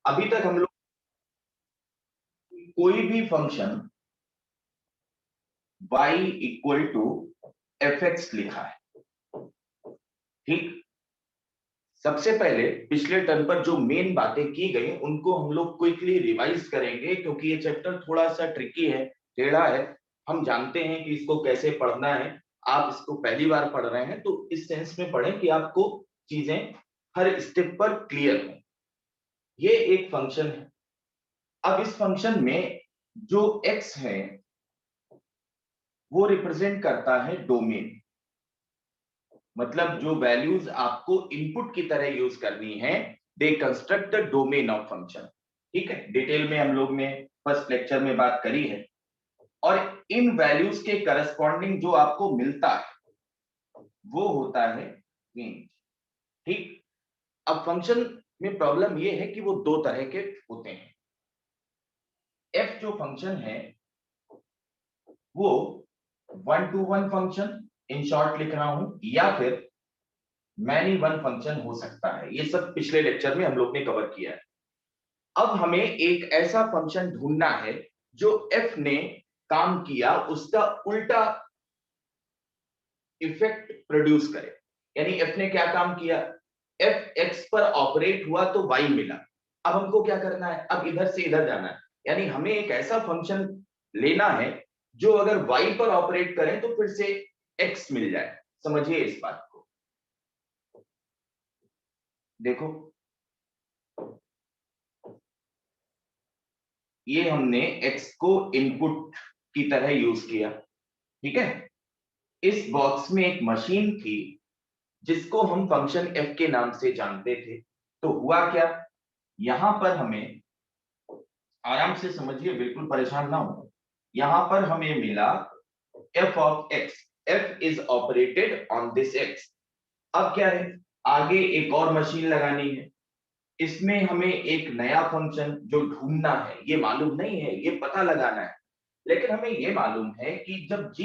अभी तक हम लोग कोई भी function y equal to f x लिखा है, ठीक। सबसे पहले पिछले टर्म पर जो मेन बातें की गई उनको हम लोग क्विकली रिवाइज करेंगे, क्योंकि ये चैप्टर थोड़ा सा ट्रिकी है, टेढ़ा है। हम जानते हैं कि इसको कैसे पढ़ना है। आप इसको पहली बार पढ़ रहे हैं तो इस सेंस में पढ़ें कि आपको चीजें हर स्टेप पर क्लियर हो। ये एक फंक्शन है। अब इस फंक्शन में जो x है वो रिप्रेजेंट करता है डोमेन। मतलब जो वैल्यूज आपको इनपुट की तरह यूज करनी है, they construct the domain of function. ठीक है, डिटेल में हम लोग ने फर्स्ट लेक्चर में बात करी है। और इन वैल्यूज के करस्पॉन्डिंग जो आपको मिलता है वो होता है रेंज। ठीक। अब फंक्शन में प्रॉब्लम ये है कि वो दो तरह के होते हैं। एफ जो फंक्शन है वो one two one function, in short लिख रहा हूं, या फिर मैनी वन फंक्शन हो सकता है। ये सब पिछले लेक्चर में हम लोग ने कवर किया है। अब हमें एक ऐसा फंक्शन ढूंढना है जो एफ ने काम किया उसका उल्टा इफेक्ट प्रोड्यूस करे। यानी एफ ने क्या काम किया, एफ एक्स पर ऑपरेट हुआ तो वाई मिला। अब हमको क्या करना है, अब इधर से इधर जाना है। यानी हमें एक ऐसा फंक्शन लेना है जो अगर वाई पर ऑपरेट करें तो फिर से एक्स मिल जाए। समझिए इस बात को। देखो, ये हमने x को इनपुट की तरह यूज किया, ठीक है। इस बॉक्स में एक मशीन थी जिसको हम फंक्शन f के नाम से जानते थे। तो हुआ क्या, यहां पर हमें, आराम से समझिए, बिल्कुल परेशान ना हो, यहां पर हमें मिला f of x। f is operated on this x। अब क्या है, आगे एक और मशीन लगानी है। इसमें हमें एक नया फंक्शन जो ढूंढना है, ये मालूम नहीं है, ये पता लगाना है। लेकिन हमें ये मालूम है कि जब g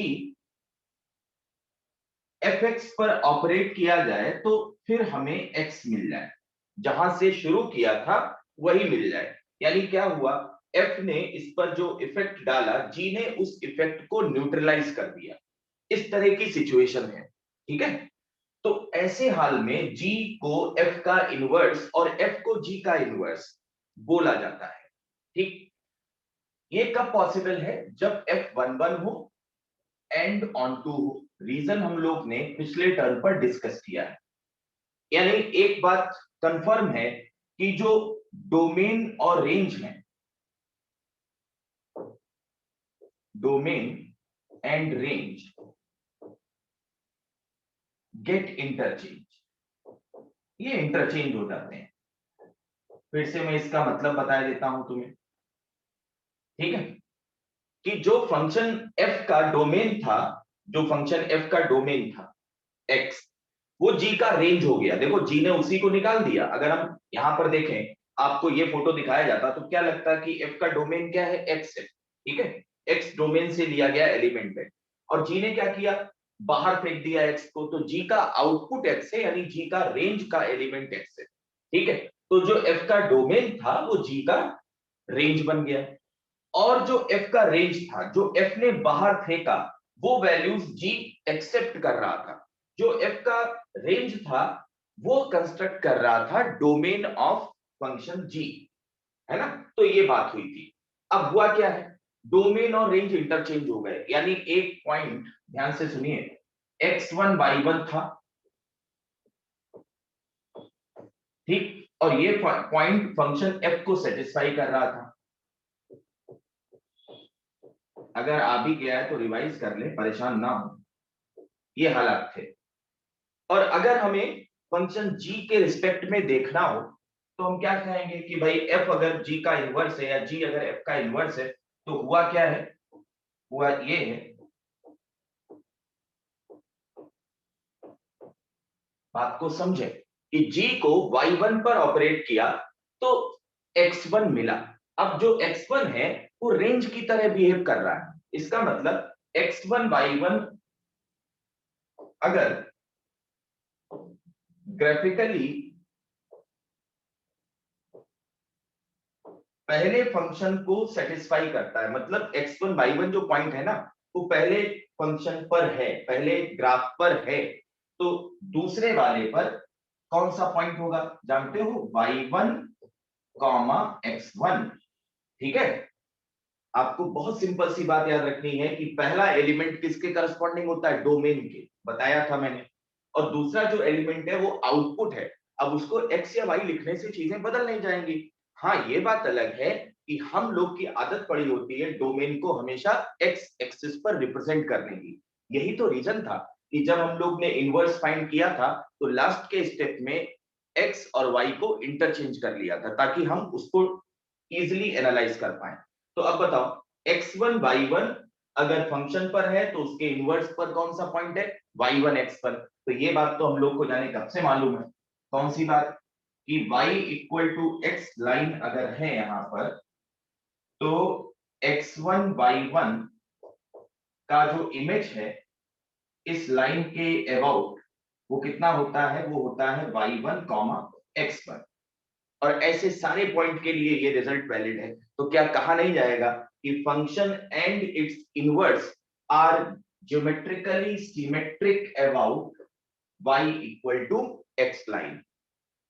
एफ एक्स पर ऑपरेट किया जाए तो फिर हमें x मिल जाए, जहां से शुरू किया था वही मिल जाए। यानी क्या हुआ, f ने इस पर जो इफेक्ट डाला, g ने उस इफेक्ट को न्यूट्रलाइज कर दिया। इस तरह की सिचुएशन है, ठीक है। तो ऐसे हाल में g को f का इनवर्स और f को g का इनवर्स बोला जाता है, ठीक। ये कब पॉसिबल है, जब f वन वन हो एंड ऑन टू हो। रीजन हम लोग ने पिछले टर्म पर डिस्कस किया है। यानी एक बात कंफर्म है कि जो डोमेन और रेंज है, domain and range get interchange, ये इंटरचेंज हो जाते हैं। फिर से मैं इसका मतलब बता देता हूं तुम्हें, ठीक है। कि जो फंक्शन f का डोमेन था, जो फंक्शन f का डोमेन था x, वो g का रेंज हो गया। देखो, g ने उसी को निकाल दिया। अगर हम यहां पर देखें, आपको ये फोटो दिखाया जाता तो क्या लगता कि f का डोमेन क्या है, x है, ठीक है। x डोमेन से लिया गया एलिमेंट है और g ने क्या किया, बाहर फेंक दिया x को। तो g का आउटपुट x है, यानी g का रेंज का एलिमेंट x है, ठीक है। तो जो f का डोमेन था वो g का रेंज बन गया। और जो f का रेंज था, जो f ने बाहर फेंका, वो वैल्यूज g एक्सेप्ट कर रहा था। जो f का रेंज था वो कंस्ट्रक्ट कर रहा था डोमेन ऑफ फंक्शन g, है ना। तो ये बात हुई थी। अब हुआ क्या है, डोमेन और रेंज इंटरचेंज हो गए। यानी एक पॉइंट ध्यान से सुनिए, x1 y1 था, ठीक। और ये पॉइंट फंक्शन f को सेटिस्फाई कर रहा था। अगर आ भी गया है तो रिवाइज कर ले, परेशान ना हो। ये हालात थे। और अगर हमें फंक्शन g के रिस्पेक्ट में देखना हो तो हम क्या कहेंगे कि भाई f अगर g का इनवर्स है या g अगर f का इनवर्स है, तो हुआ क्या है, हुआ ये है, बात को समझे, कि g को y1 पर ऑपरेट किया तो x1 मिला। अब जो x1 है वो रेंज की तरह बिहेव कर रहा है। इसका मतलब x1 y1 अगर ग्राफिकली पहले फंक्शन को सेटिस्फाई करता है, मतलब x1 y1 जो पॉइंट है ना वो पहले फंक्शन पर है, पहले ग्राफ पर है, तो दूसरे वाले पर कौन सा पॉइंट होगा जानते हो, y1 x1। ठीक है, आपको बहुत सिंपल सी बात याद रखनी है कि पहला एलिमेंट किसके करस्पॉन्डिंग होता है, डोमेन के, बताया था मैंने, और दूसरा जो एलिमेंट है वो आउटपुट है। अब उसको x या y लिखने से चीजें बदल नहीं जाएंगी। हाँ, ये बात अलग है कि हम लोग की आदत पड़ी होती है डोमेन को हमेशा x एक्सिस पर रिप्रेजेंट करने की। यही तो रीजन था कि जब हम लोग ने इनवर्स फाइंड किया था तो लास्ट के स्टेप में x और y को इंटरचेंज कर लिया था ताकि हम उसको इजिली एनालाइज कर पाए। तो अब बताओ, x1 y1 अगर फंक्शन पर है तो उसके इनवर्स पर कौन सा पॉइंट है, y1 x पर। तो ये बात तो हम लोग को जाने कब से मालूम है, कौन सी बात, कि y equal to x line अगर है यहां पर, तो x1 y1 का जो इमेज है इस लाइन के अबाउट वो कितना होता है, वो होता है y1 x1। और ऐसे सारे पॉइंट के लिए ये रिजल्ट वैलिड है। तो क्या कहा नहीं जाएगा कि function and its inverse are geometrically symmetric about y equal to x line.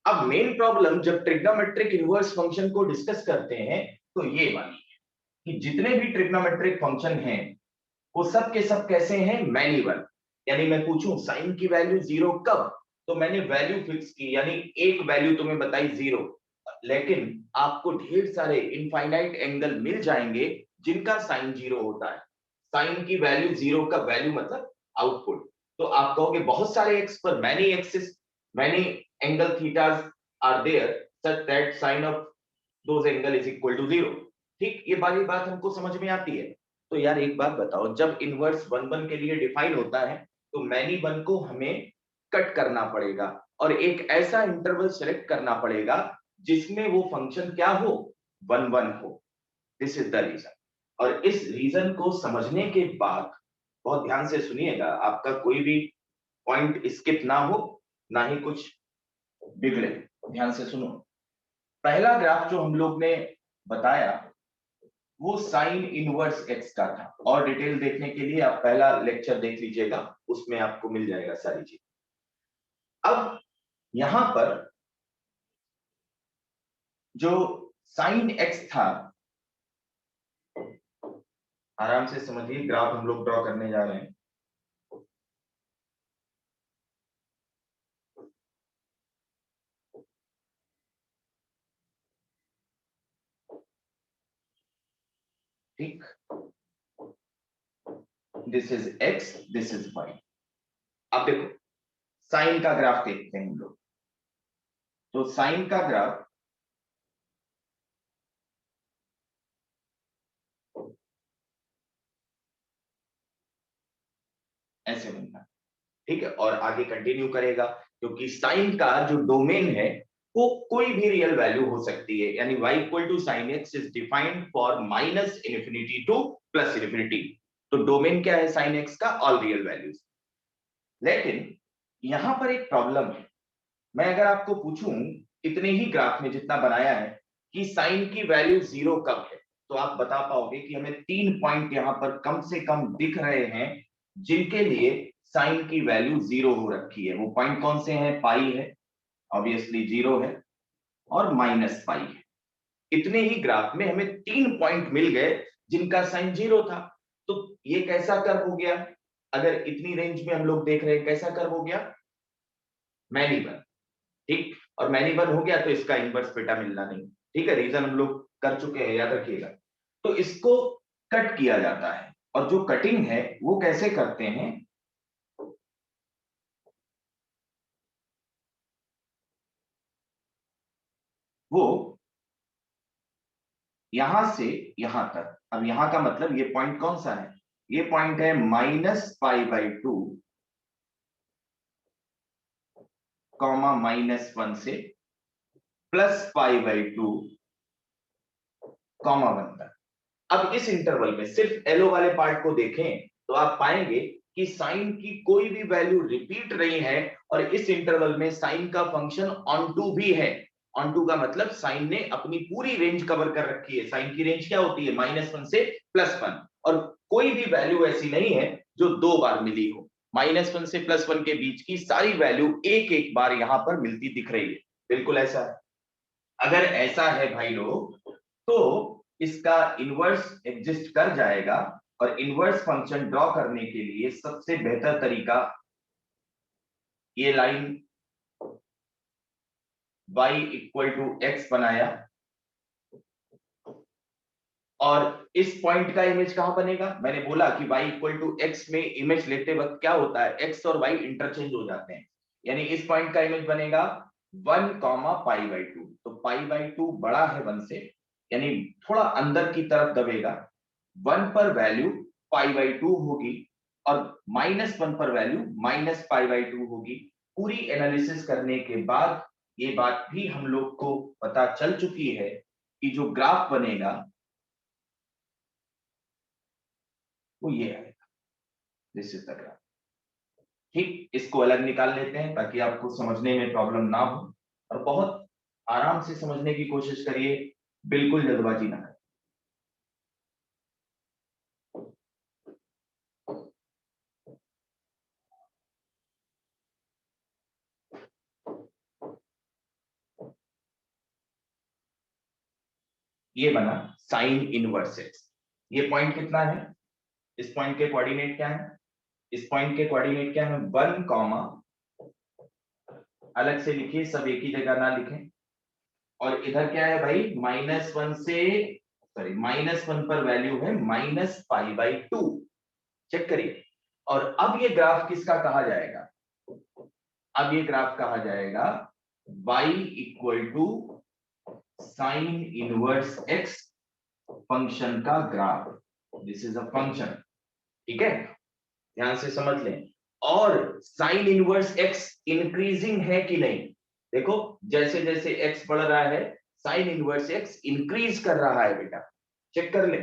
अब मेन प्रॉब्लम जब ट्रिग्नोमेट्रिक इनवर्स फंक्शन को डिस्कस करते हैं तो ये वाली है कि जितने भी ट्रिग्नोमेट्रिक फंक्शन हैं वो सब के सब कैसे हैं, मैनीवन। यानी मैं पूछूं साइन की वैल्यू जीरो कब, तो मैंने वैल्यू फिक्स की, यानी एक वैल्यू तुम्हें बताई जीरो, लेकिन आपको ढेर सारे इनफाइनाइट एंगल मिल जाएंगे जिनका साइन जीरो होता है। साइन की वैल्यू जीरो का वैल्यू मतलब आउटपुट। तो आप कहोगे बहुत सारे एक्स पर many axis, many angle thetas are there such that sine of those angle is equal to zero. ठीक, ये वाली बात हमको समझ में आती है। तो यार एक बात बताओ, जब इनवर्स वन वन के लिए डिफाइन होता है तो मैनी वन को हमें कट करना पड़ेगा और एक ऐसा इंटरवल सेलेक्ट करना पड़ेगा जिसमें वो फंक्शन क्या हो, वन वन हो। This is the reason. और इस रीजन को समझने के बाद बहुत ध्यान से सुनिएगा, आपका कोई भी पॉइंट स्किप ना हो, ना ही कुछ बिगड़े। ध्यान से सुनो। पहला ग्राफ जो हम लोग ने बताया वो साइन इनवर्स एक्स का था, और डिटेल देखने के लिए आप पहला लेक्चर देख लीजिएगा, उसमें आपको मिल जाएगा सारी चीज। अब यहां पर जो साइन एक्स था, आराम से समझिए, ग्राफ हम लोग ड्रॉ करने जा रहे हैं। ठीक, this is x, this is y. अब देखो साइन का ग्राफ देखते हैं हम लोग। तो साइन का ग्राफ ऐसे बनना, ठीक है, और आगे कंटिन्यू करेगा क्योंकि साइन का जो डोमेन है वो कोई भी रियल वैल्यू हो सकती है। यानी y equal to sine x is defined for minus infinity to plus infinity. तो डोमेन क्या है साइन एक्स का, ऑल रियल वैल्यूज। लेकिन यहां पर एक प्रॉब्लम है। मैं अगर आपको पूछूं इतने ही ग्राफ में जितना बनाया है कि साइन की वैल्यू जीरो कब है, तो आप बता पाओगे कि हमें 3 पॉइंट यहां पर कम से कम दिख रहे हैं जिनके लिए साइन की वैल्यू जीरो हो रखी है। वो पॉइंट कौन से हैं, पाई है, ऑब्वियसली जीरो है, और माइनस पाई है। इतने ही ग्राफ में हमें 3 पॉइंट मिल गए जिनका साइन जीरो था। तो ये कैसा कर्व हो गया, अगर इतनी रेंज में हम लोग देख रहे हैं कैसा कर्व हो गया, मैनी वन। ठीक, और मैनी वन हो गया तो इसका इनवर्स बेटा मिलना नहीं। ठीक है, रीजन हम लोग कर चुके हैं, याद रखिएगा। तो इसको कट किया जाता है, और जो कटिंग है वो कैसे करते हैं, वो यहां से यहां तक। अब यहां का मतलब ये पॉइंट कौन सा है, ये पॉइंट है -π/2 कॉमा -1 से +π/2 कॉमा 1 तक। अब इस इंटरवल में सिर्फ एलो वाले पार्ट को देखें तो आप पाएंगे कि साइन की कोई भी वैल्यू रिपीट नहीं है, और इस इंटरवल में साइन का फंक्शन ऑन टू भी है। ऑन टू का मतलब साइन ने अपनी पूरी रेंज कवर कर रखी है। साइन की रेंज क्या होती है, -1 से +1, और कोई भी वैल्यू ऐसी नहीं है जो 2 बार मिली हो। -1 से +1 के बीच की सारी वैल्यू एक एक बार यहां पर मिलती दिख रही है। बिल्कुल ऐसा है। अगर ऐसा है भाई लोग, तो इसका इनवर्स एग्जिस्ट कर जाएगा, और इनवर्स फंक्शन ड्रॉ करने के लिए सबसे बेहतर तरीका, ये लाइन y = x बनाया, और इस पॉइंट का इमेज कहां बनेगा, मैंने बोला कि y = x में इमेज लेते वक्त क्या होता है, x और y इंटरचेंज हो जाते हैं। यानी इस पॉइंट का इमेज बनेगा 1, π/2। तो π/2 बड़ा है 1 से, यानी थोड़ा अंदर की तरफ दबेगा। 1 पर वैल्यू π/2 होगी, और -1 पर वैल्यू -π/2 होगी। पूरी एनालिसिस करने के बाद ये बात भी हम लोग को पता चल चुकी है कि जो ग्राफ बनेगा वो ये आएगा, दिस इज द ग्राफ। ठीक, इसको अलग निकाल लेते हैं ताकि आपको समझने में प्रॉब्लम ना हो, और बहुत आराम से समझने की कोशिश करिए, बिल्कुल जल्दबाजी ना करें। ये बना साइन इनवर्स एक्स। ये पॉइंट कितना है, इस पॉइंट के कोऑर्डिनेट क्या है, इस पॉइंट के कोऑर्डिनेट क्या है, 1, अलग से लिखिए, सब एक ही जगह ना लिखें। और इधर क्या है भाई, -1 से, सॉरी, -1 पर वैल्यू है -π/2। चेक करिए। और अब ये ग्राफ किसका कहा जाएगा, अब ये ग्राफ कहा जाएगा y = sine inverse x function का graph. This is a function, ठीक है, ध्यान से समझ लें। और साइन इनवर्स x इंक्रीजिंग है कि नहीं, देखो जैसे जैसे x बढ़ रहा है साइन इनवर्स x इंक्रीज कर रहा है बेटा, चेक कर ले।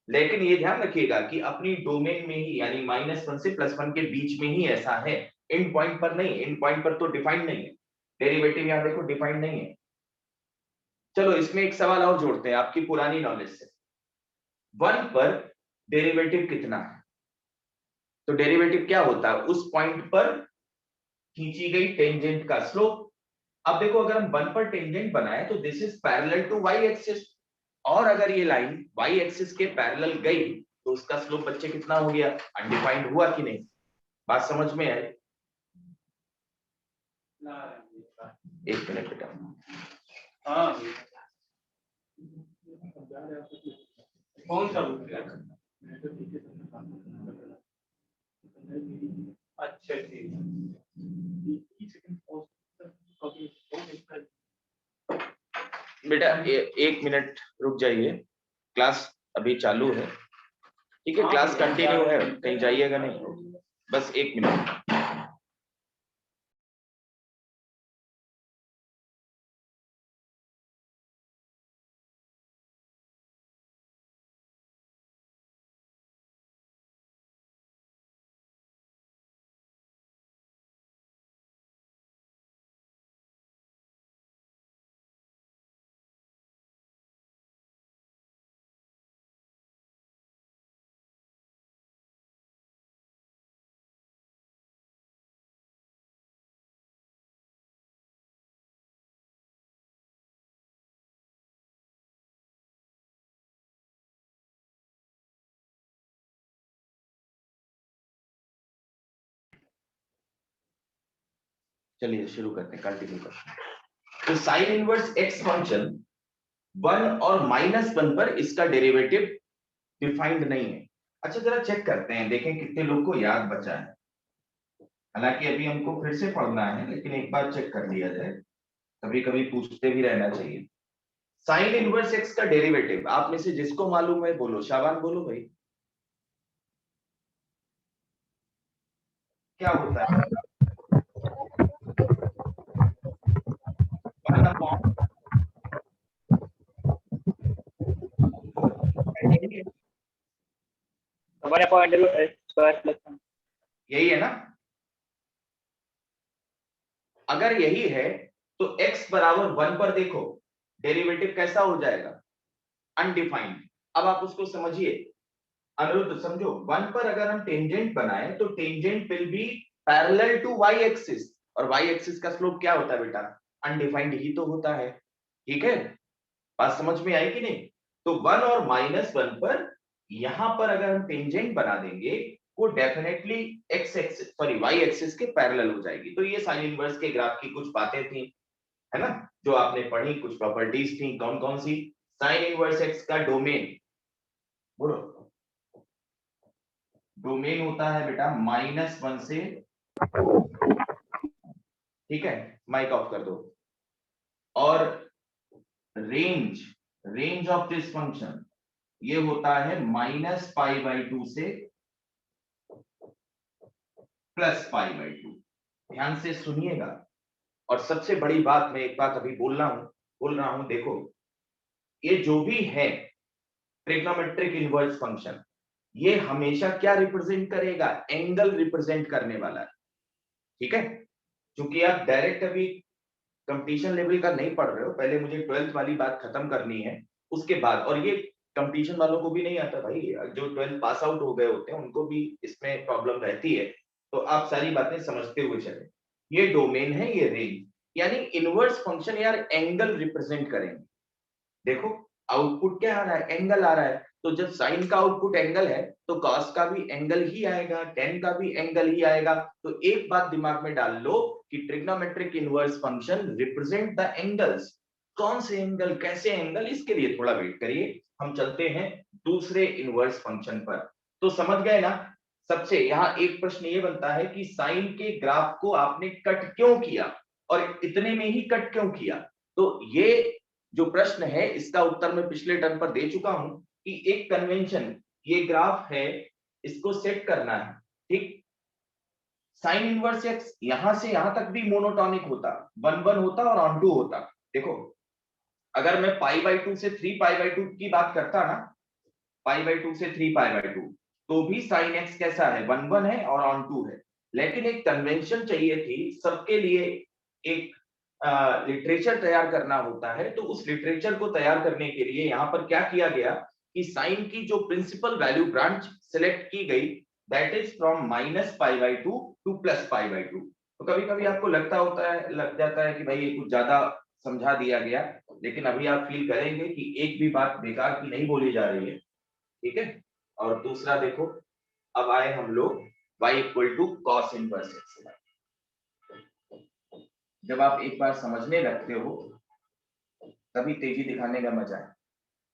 लेकिन ये ध्यान रखिएगा कि अपनी डोमेन में ही, यानी -1 से +1 के बीच में ही ऐसा है, एंड पॉइंट पर नहीं। एंड पॉइंट पर तो डिफाइंड नहीं है, डेरिवेटिव यहां देखो डिफाइंड नहीं है। चलो इसमें एक सवाल और जोड़ते हैं आपकी पुरानी नॉलेज से, 1 पर डेरिवेटिव कितना है, तो डेरिवेटिव क्या होता है, उस पॉइंट पर खींची गई टेंजेंट का स्लोप। अब देखो अगर हम 1 पर टेंजेंट बनाए तो this is parallel to y axis, और अगर ये लाइन y एक्सिस के पैरेलल गई तो उसका स्लोप बच्चे कितना हो गया, अनडिफाइंड हुआ कि नहीं, बात समझ में आई? एक मिनट बेटा, हाँ कौन सा अच्छा ठीक, बेटा 1 मिनट रुक जाइए, क्लास अभी चालू है, ठीक है, क्लास कंटिन्यू है, कहीं जाइएगा नहीं, बस 1 मिनट। चलिए शुरू करते हैं, कंटिन्यू करते हैं। तो साइन इनवर्स x फंक्शन 1 और -1 पर इसका डेरिवेटिव डिफाइंड नहीं है। अच्छा जरा चेक करते हैं, देखें कितने लोग को याद बचा है। हालांकि अभी हमको फिर से पढ़ना है, लेकिन एक बार चेक कर लिया जाए, कभी कभी पूछते भी रहना चाहिए। साइन इनवर्स x का डेरिवेटिव आप में से जिसको मालूम है बोलो, शाबान बोलो भाई, क्या होता है? 1/√x²+1। यही है ना? अगर यही है तो x बराबर 1 पर देखो डेरिवेटिव कैसा हो जाएगा, अनडिफाइंड। अब आप उसको समझिए, अनिरुद्ध समझो, 1 पर अगर हम टेंजेंट बनाए तो tangent will be parallel to y axis, और y एक्सिस का स्लोप क्या होता है बेटा, अनडिफाइंड ही तो होता है। ठीक है, बात समझ में आई कि नहीं? तो 1 और -1 पर यहां पर अगर हम टेंजेंट बना देंगे वो definitely x axis sorry y axis के पैरेलल हो जाएगी। तो ये साइन इनवर्स के ग्राफ की कुछ बातें थी, है ना, जो आपने पढ़ी, कुछ प्रॉपर्टीज थी। कौन कौन सी? साइन इनवर्स x का डोमेन, बोलो, डोमेन होता है बेटा -1 से, ठीक है, माइक ऑफ कर दो। और range, range of this function ये होता है -π/2 से +π/2। ध्यान से सुनिएगा। और सबसे बड़ी बात, मैं एक बात अभी बोल रहा हूं, देखो, ये जो भी है ट्रिग्नोमेट्रिक इनवर्स फंक्शन, ये हमेशा क्या रिप्रेजेंट करेगा, एंगल रिप्रेजेंट करने वाला है। ठीक है, क्योंकि आप डायरेक्ट अभी कंपटीशन लेवल का नहीं पढ़ रहे हो, पहले मुझे 12th वाली बात खत्म करनी है उसके बाद। और ये कंपटीशन वालों को भी नहीं आता भाई, जो 12th पास आउट हो गए होते हैं उनको भी इसमें प्रॉब्लम रहती है, तो आप सारी बातें समझते हुए चले। ये डोमेन है, ये रेंज, यानी इनवर्स फंक्शन यार एंगल रिप्रेजेंट करेंगे। देखो आउटपुट क्या आ रहा है, एंगल आ रहा है, तो जब साइन का आउटपुट एंगल है तो कॉस का भी एंगल ही आएगा, टेन का भी एंगल ही आएगा। तो एक बात दिमाग में डाल लो कि trigonometric inverse function represent the angles. कौन से एंगल, कैसे एंगल, इसके लिए थोड़ा वेट करिए, हम चलते हैं दूसरे इनवर्स फंक्शन पर। तो समझ गए ना? सबसे यहाँ एक प्रश्न ये बनता है कि साइन के ग्राफ को आपने कट क्यों किया, और इतने में ही कट क्यों किया? तो ये जो प्रश्न है इसका उत्तर मैं पिछले टर्म पर दे चुका हूं कि एक कन्वेंशन, ये ग्राफ है, इसको सेट करना है, ठीक। साइन इनवर्स एक्स यहां से यहां तक भी मोनोटॉनिक होता, 1 1 होता और ऑन 2 होता। देखो अगर मैं π/2 से 3π/2 की बात करता ना, π/2 से 3π/2, तो भी साइन एक्स कैसा है, 1 1 है और ऑन 2 है। लेकिन एक कन्वेंशन चाहिए थी सबके लिए, एक लिटरेचर तैयार करना होता है, तो उस लिटरेचर को तैयार करने के लिए यहां पर क्या किया गया कि साइन की जो प्रिंसिपल वैल्यू ब्रांच सिलेक्ट की गई, दैट इज फ्रॉम -π/2 टू +π/2। तो कभी कभी आपको लग जाता है कि भाई ये कुछ ज्यादा समझा दिया गया, लेकिन अभी आप फील करेंगे कि एक भी बात बेकार की नहीं बोली जा रही है। ठीक है, और दूसरा देखो, अब आए हम लोग y = cos इनवर्स x। जब आप एक बार समझने लगते हो तभी तेजी दिखाने का मजा है।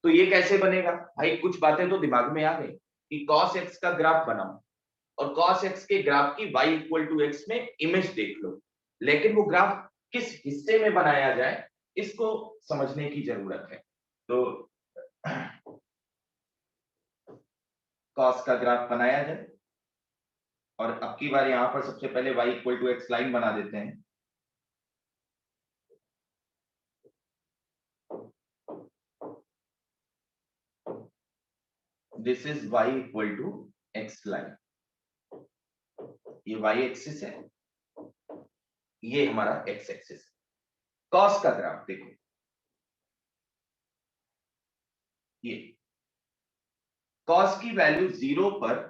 तो ये कैसे बनेगा भाई, कुछ बातें तो दिमाग में आ गई कि cos x का ग्राफ बनाओ, और cos x के ग्राफ की y = x में इमेज देख लो, लेकिन वो ग्राफ किस हिस्से में बनाया जाए इसको समझने की जरूरत है। तो cos का ग्राफ बनाया जाए, और अब की बार यहां पर सबसे पहले y = x लाइन बना देते हैं। This is y = x line, ये y एक्सिस है, ये हमारा x एक्सिस है। कॉस का ग्राफ देखो, ये कॉस की वैल्यू 0 पर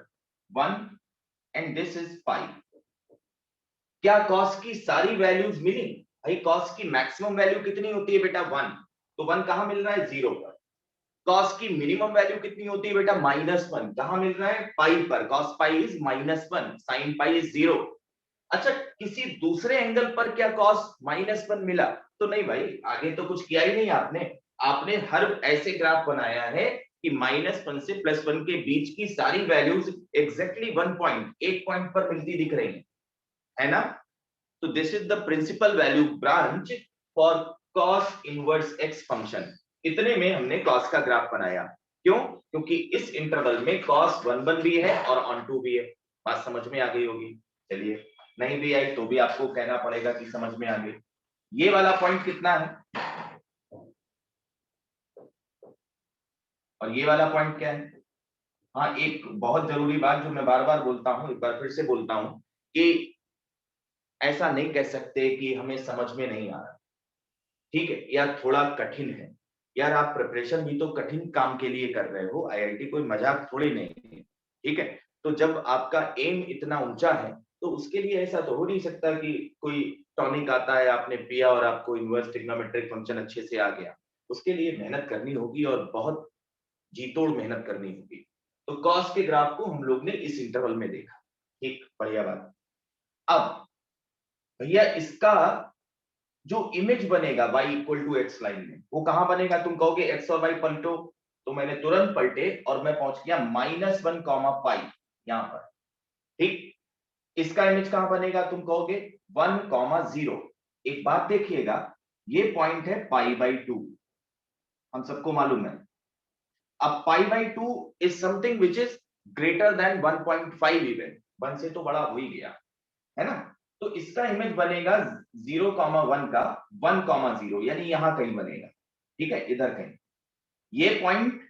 1 एंड दिस इज पाई। क्या कॉस की सारी वैल्यूज मिली? भाई कॉस की मैक्सिमम वैल्यू कितनी होती है बेटा, 1। तो 1 कहां मिल रहा है, 0 पर। कॉस की मिनिमम वैल्यू कितनी होती है बेटा, -1। कहां मिल रहा है, पाई पर। Cos pi is -1, sine pi is 0। अच्छा, किसी दूसरे एंगल पर क्या कॉस -1 मिला? तो नहीं भाई, आगे तो कुछ किया ही नहीं आपने। आपने हर ऐसे ग्राफ बनाया है कि -1 से +1 के बीच की सारी वैल्यूज एग्जैक्टली 1 पॉइंट, 1 पॉइंट पर मिलती दिख रही है ना? तो this is the principal value branch for cos inverse x फंक्शन। इतने में हमने cos का ग्राफ बनाया। क्यों? क्योंकि इस इंटरवल में cos 1 1 भी है और on 2 भी है। बात समझ में आ गई होगी। चलिए, नहीं भी आई तो भी आपको कहना पड़ेगा कि समझ में आ गई। ये वाला पॉइंट कितना है और ये वाला पॉइंट क्या है? हाँ, एक बहुत जरूरी बात जो मैं बार बार बोलता हूं, एक बार फिर से बोलता हूं कि ऐसा नहीं कह सकते कि हमें समझ में नहीं आ रहा। ठीक है, या थोड़ा कठिन है, यार आप प्रिपरेशन भी तो कठिन काम के लिए कर रहे हो, आईआईटी कोई मजाक थोड़ी नहीं है, ठीक है। तो जब आपका एम इतना ऊंचा है तो उसके लिए ऐसा तो हो नहीं सकता कि कोई टॉनिक आता है, आपने पिया और आपको इनवर्स ट्रिग्नोमेट्रिक फंक्शन अच्छे से आ गया। उसके लिए मेहनत करनी होगी और बहुत जी तोड़ मेहनत करनी होगी। तो कॉस के ग्राफ को हम लोग ने इस इंटरवल में देखा, ठीक, बढ़िया बात। अब भैया इसका जो इमेज बनेगा y equal to x line में, वो कहां बनेगा? तुम कहोगे x और y पलटो, तो मैंने तुरंत पलटे और मैं पहुंच गया -1 कॉमा पाई यहां पर, ठीक। इसका इमेज कहां बनेगा? तुम कहोगे 1 कॉमा 0। एक बात देखिएगा, ये पॉइंट है पाई बाई 2, हम सबको मालूम है। अब पाई by 2 is something which is greater than 1.5 even, 1 से तो बड़ा हो ही गया, है ना। तो इसका इमेज बनेगा 0,1 का 1,0, यानी यहां कहीं बनेगा, ठीक है, इधर कहीं। ये point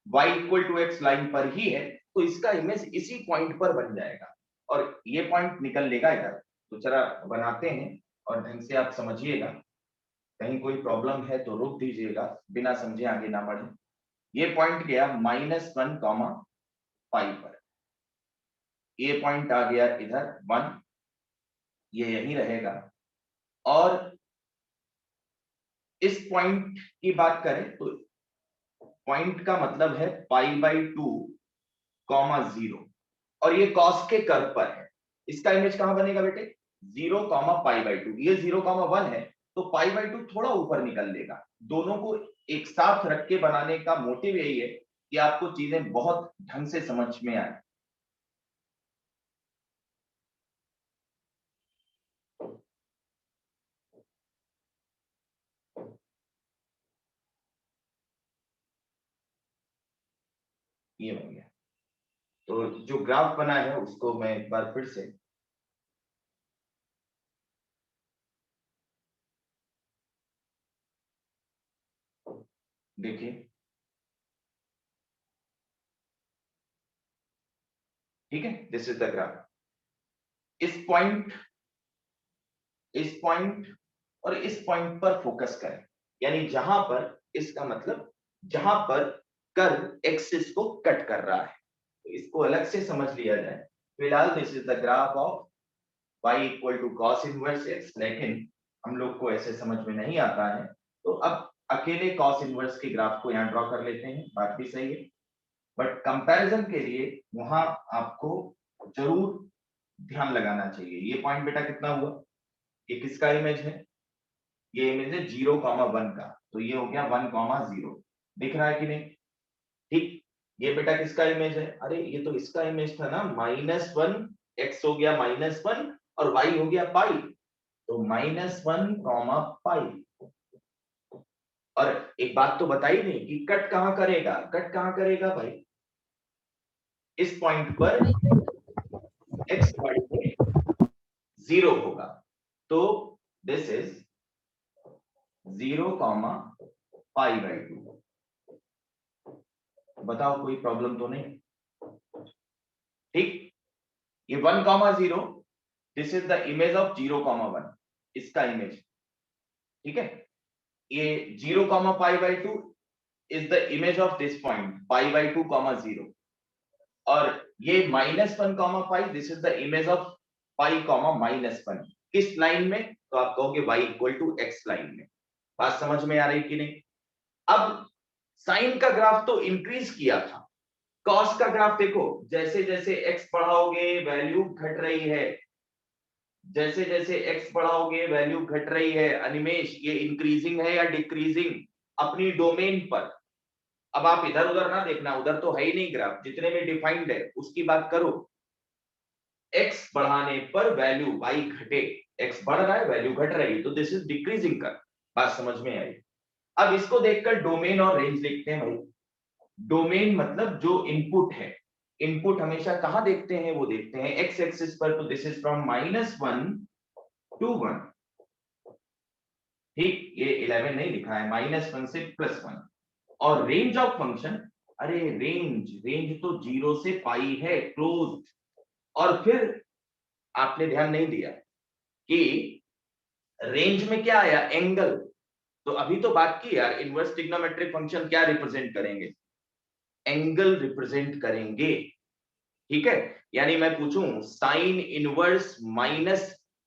y equal to x line पर ही है, तो इसका इमेज इसी पॉइंट पर बन जाएगा और ये पॉइंट निकल लेगा इधर। तो जरा बनाते हैं और ढंग से आप समझिएगा, कहीं कोई प्रॉब्लम है तो रोक दीजिएगा, बिना समझे आगे ना बढ़े। ये पॉइंट गया -1 कॉमा पाई पर, ये पॉइंट आ गया इधर 1, ये यही रहेगा। और इस पॉइंट की बात करें तो पॉइंट का मतलब है पाई बाई 2 कॉमा 0, और ये कॉस के कर्व पर है। इसका इमेज कहां बनेगा बेटे? 0 कॉमा पाई बाई 2, ये 0,1 है, तो पाई बाई 2 थोड़ा ऊपर निकल लेगा। दोनों को एक साथ रख के बनाने का मोटिव यही है कि आपको चीजें बहुत ढंग से समझ में आए। ये बन गया। तो जो ग्राफ बना है उसको मैं एक बार फिर से देखिए, ठीक है, दिस इज द ग्राफ। इस पॉइंट, इस पॉइंट और इस पॉइंट पर फोकस करें, यानी जहां पर, इसका मतलब जहां पर कर्व एक्सिस को कट कर रहा है, तो इसको अलग से समझ लिया जाए। फिलहाल this is the graph of y equal to cos inverse x, लेकिन हम लोग को ऐसे समझ में नहीं आता है, तो अब अकेले कॉस इनवर्स के ग्राफ को यहाँ ड्रॉ कर लेते हैं, बात भी सही है। बट कंपैरिजन के लिए वहां आपको जरूर ध्यान लगाना चाहिए। ये पॉइंट बेटा कितना हुआ? ये किसका इमेज है? ये इमेज है 0,1 का, तो ये हो गया 1,0। दिख रहा है कि नहीं? ठीक। ये बेटा किसका इमेज है? अरे ये तो इसका इमेज था ना, -1, x हो गया -1 और y हो गया पाई, तो -1 कॉमा पाई। और एक बात तो बताई नहीं कि कट कहां करेगा? कट कहां करेगा भाई? इस पॉइंट पर x y में 0 होगा, तो this is 0 comma pi by 2। बताओ कोई प्रॉब्लम तो नहीं? ठीक। ये 1,0, this is the image of 0,1, इसका इमेज, ठीक है। ये 0 comma pi by 2 is the image of this point pi by 2 comma 0, और ये -1 comma pi, this is the image of pi comma -1। किस लाइन में? तो आप कहोगे y equal to x line में। बात समझ में आ रही कि नहीं? अब साइन का ग्राफ तो इंक्रीज किया था, कॉस का ग्राफ देखो, जैसे जैसे x बढ़ाओगे वैल्यू घट रही है, जैसे जैसे x बढ़ाओगे वैल्यू घट रही है। अनिमेश, ये इंक्रीजिंग है या डिक्रीजिंग? अपनी डोमेन पर। अब आप इधर उधर ना देखना, उधर तो है ही नहीं ग्राफ, जितने में डिफाइंड है उसकी बात करो। x बढ़ाने पर वैल्यू y घटे, x बढ़ रहा है वैल्यू घट रही है, तो दिस इज डिक्रीजिंग कर। बात समझ में आई? अब इसको देखकर डोमेन और रेंज देखते हैं भाई। डोमेन मतलब जो इनपुट है, इनपुट हमेशा कहां देखते हैं? वो देखते हैं x एक्सिस पर, तो दिस इज फ्रॉम -1 to 1, ठीक। ये 11 नहीं लिखा है, -1 से +1। और रेंज ऑफ फंक्शन, अरे रेंज, रेंज तो 0 से पाई है, क्लोज। और फिर आपने ध्यान नहीं दिया कि रेंज में क्या आया? एंगल। तो अभी तो बात की यार, इनवर्स ट्रिग्नोमेट्रिक फंक्शन क्या रिप्रेजेंट करेंगे, एंगल रिप्रेजेंट करेंगे, ठीक है। यानी मैं पूछूं sine inverse minus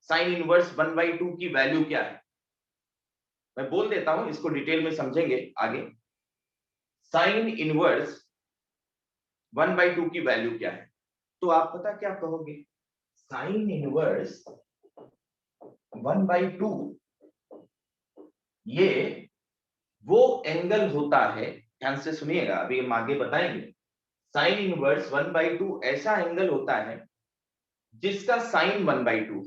sine inverse 1/2 की वैल्यू क्या है, मैं बोल देता हूं, इसको डिटेल में समझेंगे आगे। साइन इनवर्स 1/2 की वैल्यू क्या है, तो आप पता क्या कहोगे, साइन इनवर्स 1/2 ये वो एंगल होता है, ध्यान से सुनिएगा अभी हम आगे बताएंगे। साइन इनवर्स 1/2 ऐसा एंगल होता है जिसका साइन 1/2,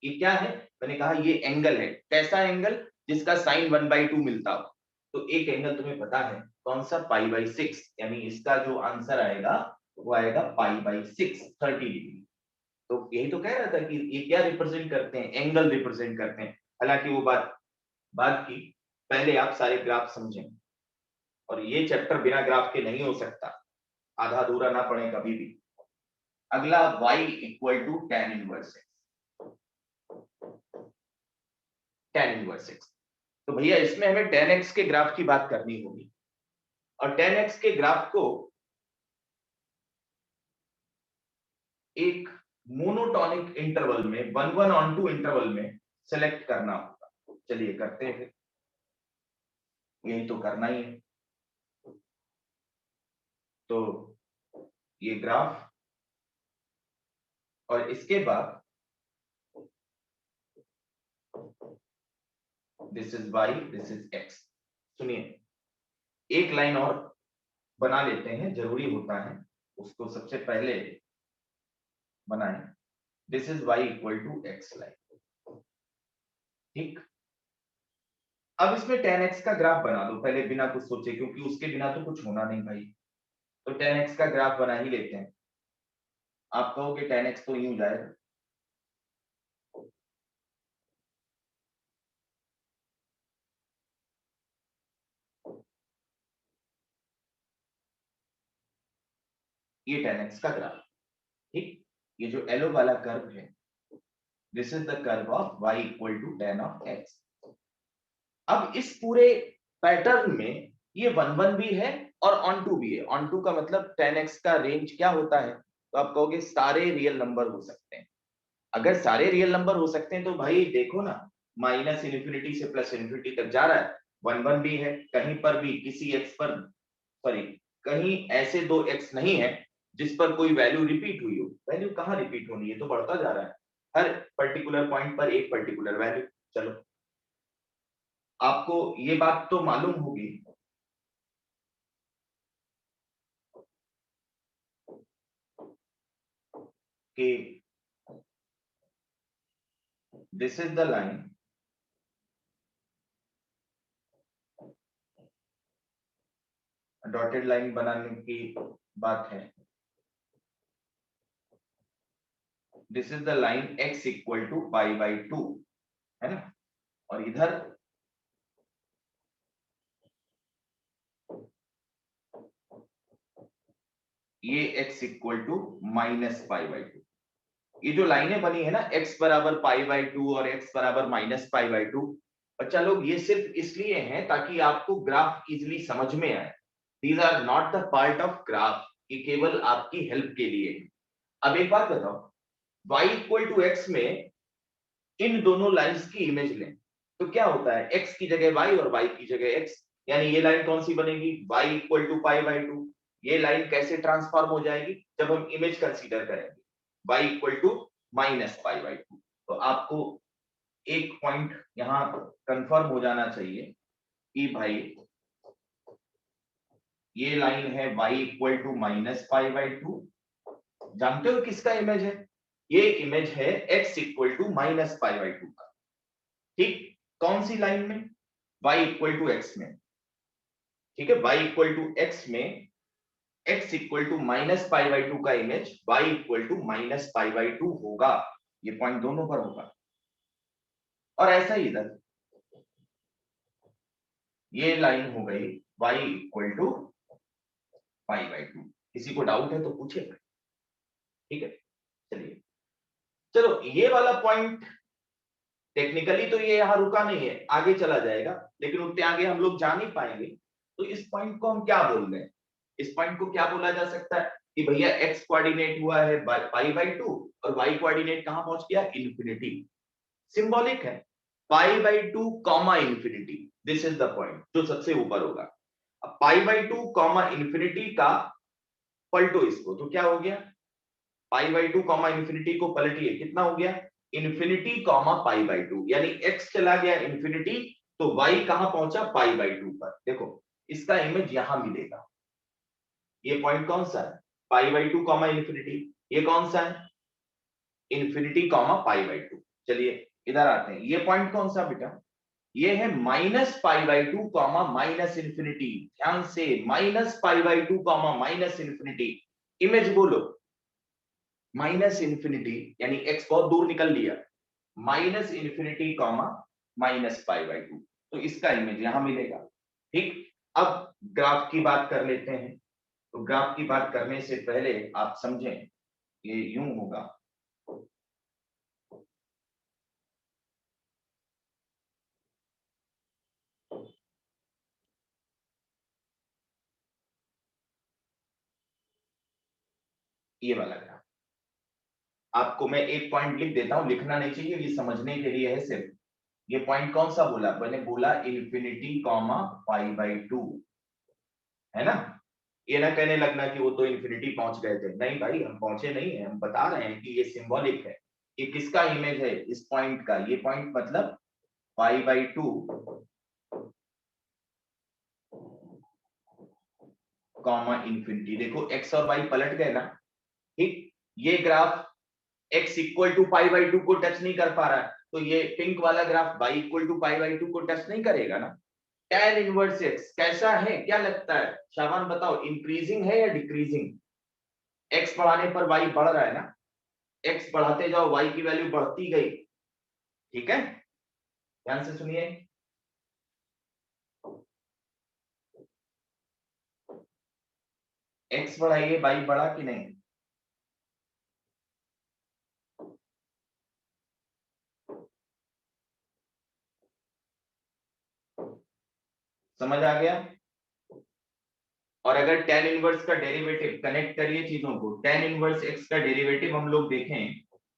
ये क्या है, मैंने कहा ये एंगल है, कैसा एंगल, जिसका साइन 1/2 मिलता हो। तो एक एंगल तुम्हें पता है कौन सा, π/6, यानी इसका जो आंसर आएगा वो आएगा π/6, 30 डिग्री। तो यही तो कह रहा था कि ये क्या रिप्रेजेंट करते हैं, एंगल रिप्रेजेंट करते हैं। हालांकि वो बात की, पहले आप सारे ग्राफ समझें, और ये चैप्टर बिना ग्राफ के नहीं हो सकता, आधा अधूरा ना पढ़े कभी भी। अगला y = tan inverse x, tan inverse x। तो भैया इसमें हमें tan x के ग्राफ की बात करनी होगी, और tan x के ग्राफ को एक मोनोटोनिक इंटरवल में 1/2 इंटरवल में सेलेक्ट करना होगा। चलिए करते हैं फिर, यही तो करना ही है। तो ये ग्राफ, और इसके बाद this is y, this is x। सुनिए, एक लाइन और बना लेते हैं, जरूरी होता है, उसको सबसे पहले बनाएं। This is y = x line, ठीक। अब इसमें tan x का ग्राफ बना दो पहले, बिना कुछ सोचे, क्योंकि उसके बिना तो कुछ होना नहीं भाई। तो tan x का ग्राफ बना ही लेते हैं। आप कहोगे tan x तो यूं जाएगा, ये tan x का ग्राफ, ठीक। ये जो येलो वाला कर्व है, this is the curve of y = tan of x। अब इस पूरे पैटर्न में ये 1/1 भी है और ऑन टू भी है। ऑन टू का मतलब tan x का रेंज क्या होता है, तो आप कहोगे सारे रियल नंबर हो सकते हैं। अगर सारे रियल नंबर हो सकते हैं तो भाई देखो ना, माइनस इन्फिनिटी से प्लस इन्फिनिटी तक जा रहा है, 1/1 भी है, कहीं पर भी किसी x पर, सॉरी, कहीं ऐसे दो x नहीं है जिस पर कोई वैल्यू रिपीट हुई हो। वैल्यू कहाँ रिपीट होनी है, तो बढ़ता जा रहा है हर पर्टिकुलर पॉइंट पर एक पर्टिकुलर वैल्यू। चलो, आपको ये बात तो मालूम होगी कि this is the line, dotted line बनाने की बात है, this is the line x = π/2, है ना। और इधर ये x = -π/2। ये जो लाइनें बनी है ना, x बराबर π/2 और x बराबर -π/2, बच्चा लोग ये सिर्फ इसलिए हैं ताकि आपको ग्राफ इजीली समझ में आए। These are not the part of graph, ये केवल आपकी हेल्प के लिए है। अब एक बात बताओ, y = x में इन दोनों लाइंस की इमेज लें तो क्या होता है, x की जगह y और y की जगह x, यानी ये लाइन कौन सी बनेगी, y = π/2। ये लाइन कैसे ट्रांसफॉर्म हो जाएगी, जब हम इमेज कंसीडर करेंगे, y = -π/2। तो आपको एक पॉइंट यहां कंफर्म हो जाना चाहिए कि भाई ये लाइन है y = -π/2, जानते हो किसका इमेज है, ये इमेज है x = -π/2 का, ठीक। कौन सी लाइन में, y = x में, ठीक है। y = x में x = -π/2 का इमेज y = -π/2 होगा, ये पॉइंट दोनों पर होगा। और ऐसा ही इधर ये लाइन हो गई y = π/2। किसी को डाउट है तो पूछे, ठीक है। चलिए, चलो ये वाला पॉइंट टेक्निकली तो ये यहाँ रुका नहीं है, आगे चला जाएगा, लेकिन उतने आगे हम लोग जा नहीं पाएंगे। तो इस पॉइंट को हम क्या बोल रहे हैं, इस पॉइंट को क्या बोला जा सकता है कि भैया एक्स कोऑर्डिनेट हुआ है पाई बाई 2 और वाई कोऑर्डिनेट कहां पहुंच गया, इन्फिनिटी। सिंबॉलिक है, पाई by 2 comma infinity, this is the point जो सबसे ऊपर होगा। अब पाई बाई 2 कॉमा इन्फिनिटी का पलटो इसको, तो क्या हो गया, पाई बाई 2 कॉमा इन्फिनिटी को पलटिए, कितना हो गया, इन्फिनिटी कॉमा पाई बाई 2, यानी एक्स चला गया इन्फिनिटी, तो वाई कहां पहुंचा, पाई बाई 2 पर। देखो इसका इमेज यहां मिलेगा, ये पॉइंट कौन सा है, पाई बाई 2 कॉमा इन्फिनिटी, ये कौन सा है, इन्फिनिटी कॉमा पाई बाई 2। चलिए इधर आते हैं, ये पॉइंट कौन सा बेटा, ये है minus pi by 2 comma minus infinity. ध्यान से, minus pi by 2 comma minus infinity, image बोलो, माइनस इन्फिनिटी यानी एक्स बहुत दूर निकल लिया, minus infinity comma minus pi by 2, तो इसका इमेज यहां मिलेगा। ठीक, अब ग्राफ की बात कर लेते हैं। तो ग्राफ की बात करने से पहले आप समझें, ये यूं होगा, ये वाला ग्राफ। आपको मैं एक पॉइंट लिख देता हूं, लिखना नहीं चाहिए, ये समझने के लिए है सिर्फ। ये पॉइंट कौन सा बोला, मैंने बोला इन्फिनिटी कॉमा पाई बाई 2, है ना। ये ना कहने लगना कि वो तो इन्फिनिटी पहुंच गए थे, नहीं भाई हम पहुंचे नहीं है, हम बता रहे हैं कि ये सिंबॉलिक है। ये किसका इमेज है, इस पॉइंट का, ये पॉइंट मतलब पाई बाई 2 कॉमा इन्फिनिटी। देखो एक्स और वाई पलट गए ना, ठीक, ये graph x equal to pi by 2 को टच नहीं कर पा रहा है, तो ये पिंक वाला graph y equal to pi by 2 को टच नहीं करेगा ना। tan इनवर्स x कैसा है, क्या लगता है शाबान, बताओ, इंक्रीजिंग है या डिक्रीजिंग, x बढ़ाने पर y बढ़ रहा है ना, x बढ़ाते जाओ y की वैल्यू बढ़ती गई, ठीक है, ध्यान से सुनिए। x बढ़ाइए, y बढ़ा कि नहीं, समझ आ गया। और अगर tan इनवर्स का डेरिवेटिव, कनेक्ट करिए चीजों को, tan इनवर्स x का डेरिवेटिव हम लोग देखें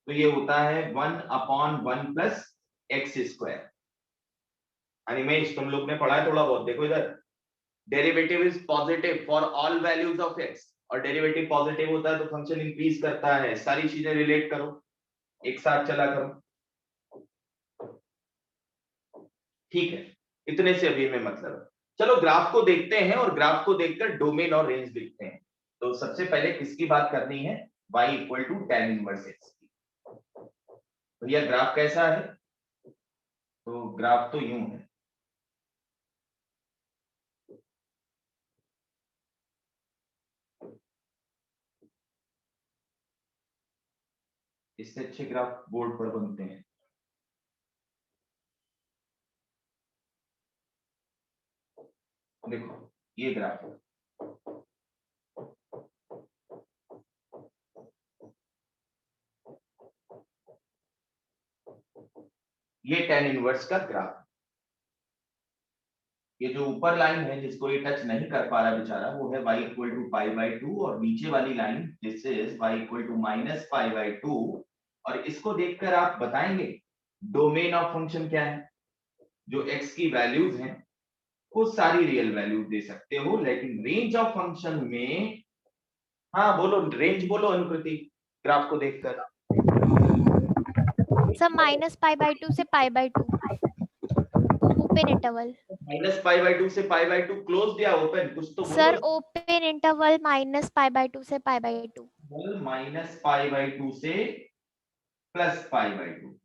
तो ये होता है 1/1 प्लस एक्स स्क्वायर। अनिमेश तुम लोग ने पढ़ा है थोड़ा बहुत, देखो इधर, derivative is positive for all values of x, और डेरिवेटिव पॉजिटिव होता है तो फंक्शन इंक्रीज करता है, सारी चीजें रिलेट करो, एक साथ चला करो, ठीक है, इतने से अभी में मतलब है। चलो ग्राफ को देखते हैं और ग्राफ को देखकर डोमेन और रेंज देखते हैं। तो सबसे पहले किसकी बात करनी है, y equal to tan inverse x की। भैया ग्राफ कैसा है, तो ग्राफ तो यूं है, इससे अच्छे ग्राफ बोर्ड पर बनते हैं। देखो ये ग्राफ है, ये tan इनवर्स का ग्राफ, ये जो ऊपर लाइन है जिसको ये टच नहीं कर पा रहा बेचारा, वो है y equal to pi by 2, और नीचे वाली line this is y equal to minus pi by 2। और इसको देखकर आप बताएंगे डोमेन ऑफ फंक्शन क्या है, जो x की वैल्यूज हैं वो सारी रियल वैल्यूज दे सकते हो, लेकिन रेंज ऑफ फंक्शन में, हाँ बोलो रेंज बोलो अनुकृति, ग्राफ को देखकर, सर माइनस पाई बाई 2 से पाई by 2 open interval. Minus pi by 2 से पाई बाई 2 क्लोज या ओपन, कुछ तो सर बोलो। Open interval minus pi by 2 से पाई बाई 2। माइनस पाई बाई 2 से प्लस पाई बाई 2,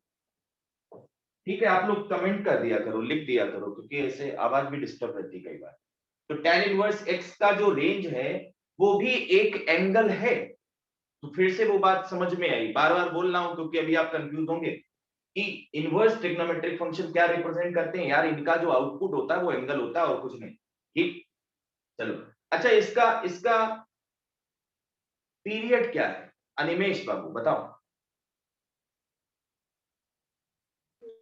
ठीक है, आप लोग कमेंट कर दिया करो, लिख दिया करो, क्योंकि ऐसे आवाज भी डिस्टर्ब रहती है कई बार। तो tan इनवर्स x का जो रेंज है वो भी एक एंगल है, तो फिर से वो बात समझ में आई, बार बार बोल रहा हूं क्योंकि अभी आप कंफ्यूज होंगे कि इनवर्स ट्रिग्नोमेट्रिक फंक्शन क्या रिप्रेजेंट करते हैं, यार इनका जो आउटपुट होता है वो एंगल होता है और कुछ नहीं, ठीक, चलो। अच्छा इसका इसका पीरियड क्या है, अनिमेश बाबू बताओ।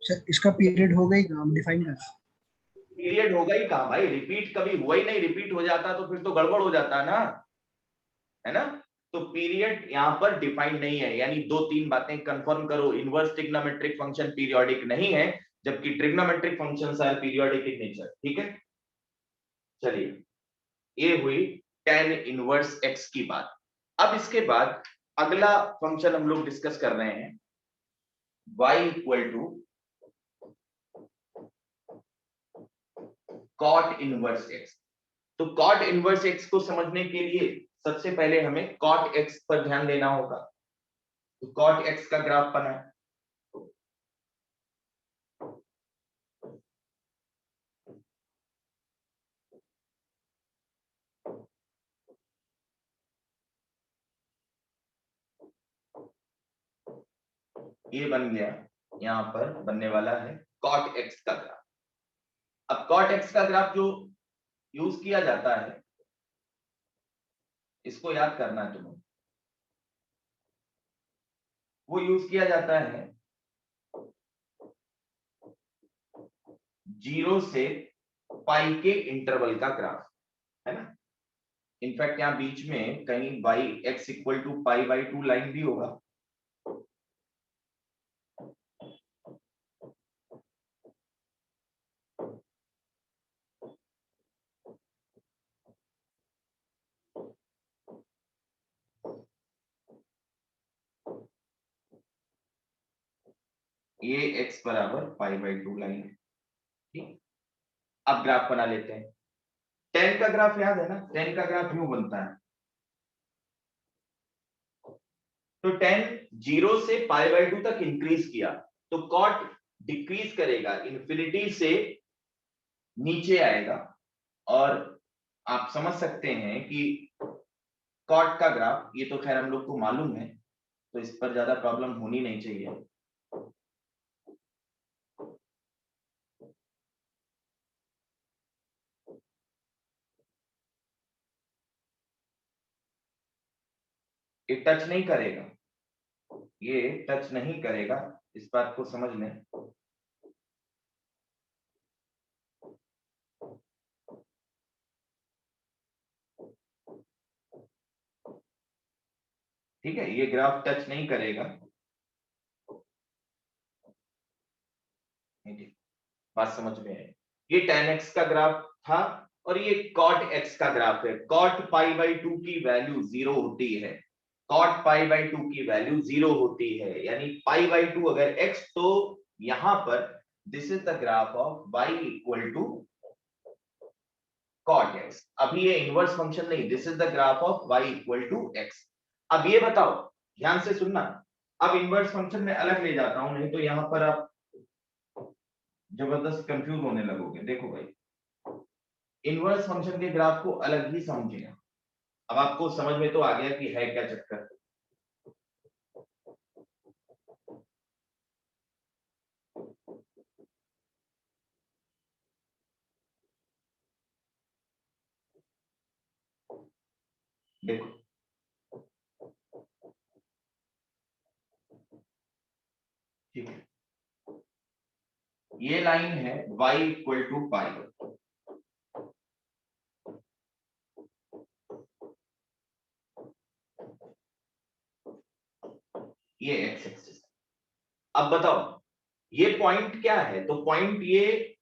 सर इसका पीरियड हो गई काम डिफाइन कर। पीरियड होगा ही कहाँ भाई, रिपीट कभी हुआ ही नहीं, रिपीट हो जाता तो फिर तो गड़बड़ हो जाता है ना, है ना। तो पीरियड यहाँ पर डिफाइंड नहीं है, यानी दो तीन बातें कंफर्म करो, इनवर्स ट्रिग्नोमेट्रिक फंक्शन पीरियोडिक नहीं है, जबकि trigonometric functions are periodic in nature. ठीक है, चलिए ये हुई tan इनवर्स x की बात। अब इसके बाद अगला फंक्शन हम लोग डिस्कस कर रहे हैं y equal to cot inverse x। तो cot इनवर्स x को समझने के लिए सबसे पहले हमें cot x पर ध्यान देना होगा। तो cot x का ग्राफ बनाए, ये बन गया, यहां पर बनने वाला है cot x का ग्राफ। अब cot x का ग्राफ जो यूज किया जाता है, इसको याद करना है तुम्हें, वो यूज किया जाता है 0 से पाई के इंटरवल का ग्राफ, है ना। इनफैक्ट यहाँ बीच में कहीं y x equal to pi by 2 line भी होगा। ये x बराबर पाई बाई 2 लाइन है, ठीक। अब ग्राफ बना लेते हैं। tan का ग्राफ याद है ना, tan का ग्राफ यूं बनता है। तो tan 0 से पाई बाई 2 तक इंक्रीज किया तो cot डिक्रीज करेगा, इंफिनिटी से नीचे आएगा। और आप समझ सकते हैं कि cot का ग्राफ, ये तो खैर हम लोग को मालूम है, तो इस पर ज्यादा प्रॉब्लम होनी नहीं चाहिए। ये टच नहीं करेगा, ये टच नहीं करेगा, इस बात को समझ लें। ठीक है, ये ग्राफ टच नहीं करेगा, बात समझ में है। ये tan x का ग्राफ था और ये cot x का ग्राफ है। cot पाई बाई 2 की वैल्यू 0 होती है, cot पाई बाई 2 की वैल्यू 0 होती है, यानी पाई बाई 2 अगर x, तो यहां पर this is the graph of y equal to cot x। अभी ये इनवर्स फंक्शन नहीं, this is the graph of y equal to x। अब ये बताओ, ध्यान से सुनना, अब इनवर्स फंक्शन में अलग ले जाता हूं, नहीं तो यहां पर आप जबरदस्त कंफ्यूज होने लगोगे। देखो भाई, इनवर्स फंक्शन के ग्राफ को अलग ही समझिए। अब आपको समझ में तो आ गया कि है क्या चक्कर। देखो, ठीक है, ये लाइन है y इक्वल टू पाई, ये x एक्सिस। अब बताओ ये पॉइंट क्या है, तो पॉइंट ये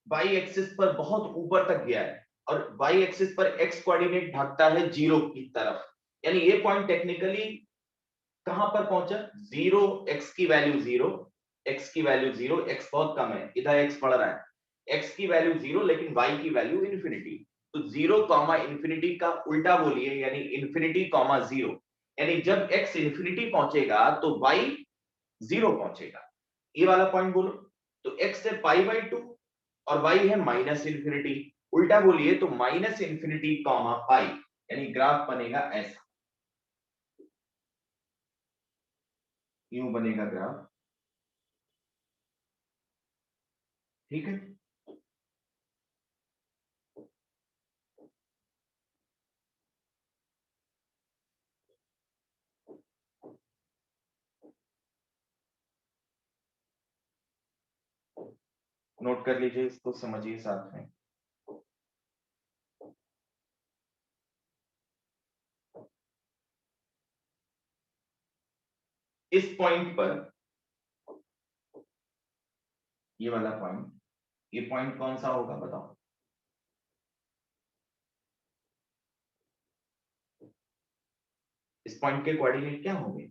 y एक्सिस पर बहुत ऊपर तक गया है और y एक्सिस पर x कोऑर्डिनेट भागता है 0 की तरफ, यानी ये पॉइंट टेक्निकली कहां पर पहुंचा, 0, x की वैल्यू 0, x की वैल्यू 0, x बहुत कम है, इधर x बढ़ रहा है, x की वैल्यू 0 लेकिन y की वैल्यू इन्फिनिटी। तो 0 कॉमा इन्फिनिटी का उल्टा बोलिए, यानी इन्फिनिटी कॉमा 0, यानी जब x इन्फिनिटी पहुंचेगा तो y 0 पहुंचेगा। ये वाला पॉइंट बोलो। तो x है पाई बाई 2 और y है माइनस इन्फिनिटी, उल्टा बोलिए तो माइनस इन्फिनिटी कॉमा पाई, यानी ग्राफ बनेगा ऐसा, यूं बनेगा ग्राफ। ठीक है, नोट कर लीजिए, इसको समझिए साथ में। इस पॉइंट पर, ये वाला पॉइंट, ये पॉइंट कौन सा होगा बताओ? इस पॉइंट के कोऑर्डिनेट क्या होंगे,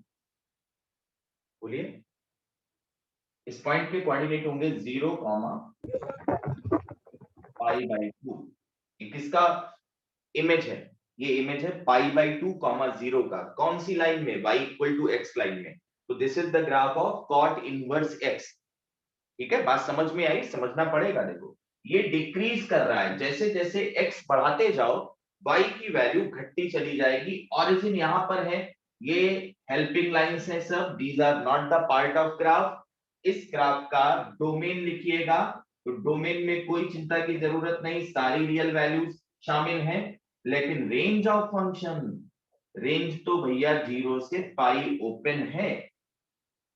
बोलिए? इस पॉइंट के कोऑर्डिनेट होंगे 0, π/2। ये किसका इमेज है? ये इमेज है π/2, 0 का। कौन सी लाइन में? y = x लाइन में। तो this is the graph of cot inverse x। ठीक है, बात समझ में आई? समझना पड़ेगा। देखो, ये डिक्रीज कर रहा है, जैसे जैसे x बढ़ाते जाओ y की वैल्यू घटती चली जाएगी। ऑरिजिन यहां पर है, ये हेल्पिंग लाइंस है सब, these are not the part of graph. इस ग्राफ का डोमेन लिखिएगा, तो डोमेन में कोई चिंता की जरूरत नहीं, सारी रियल वैल्यूज शामिल हैं। लेकिन रेंज ऑफ फंक्शन, रेंज तो भैया 0 से पाई ओपन है,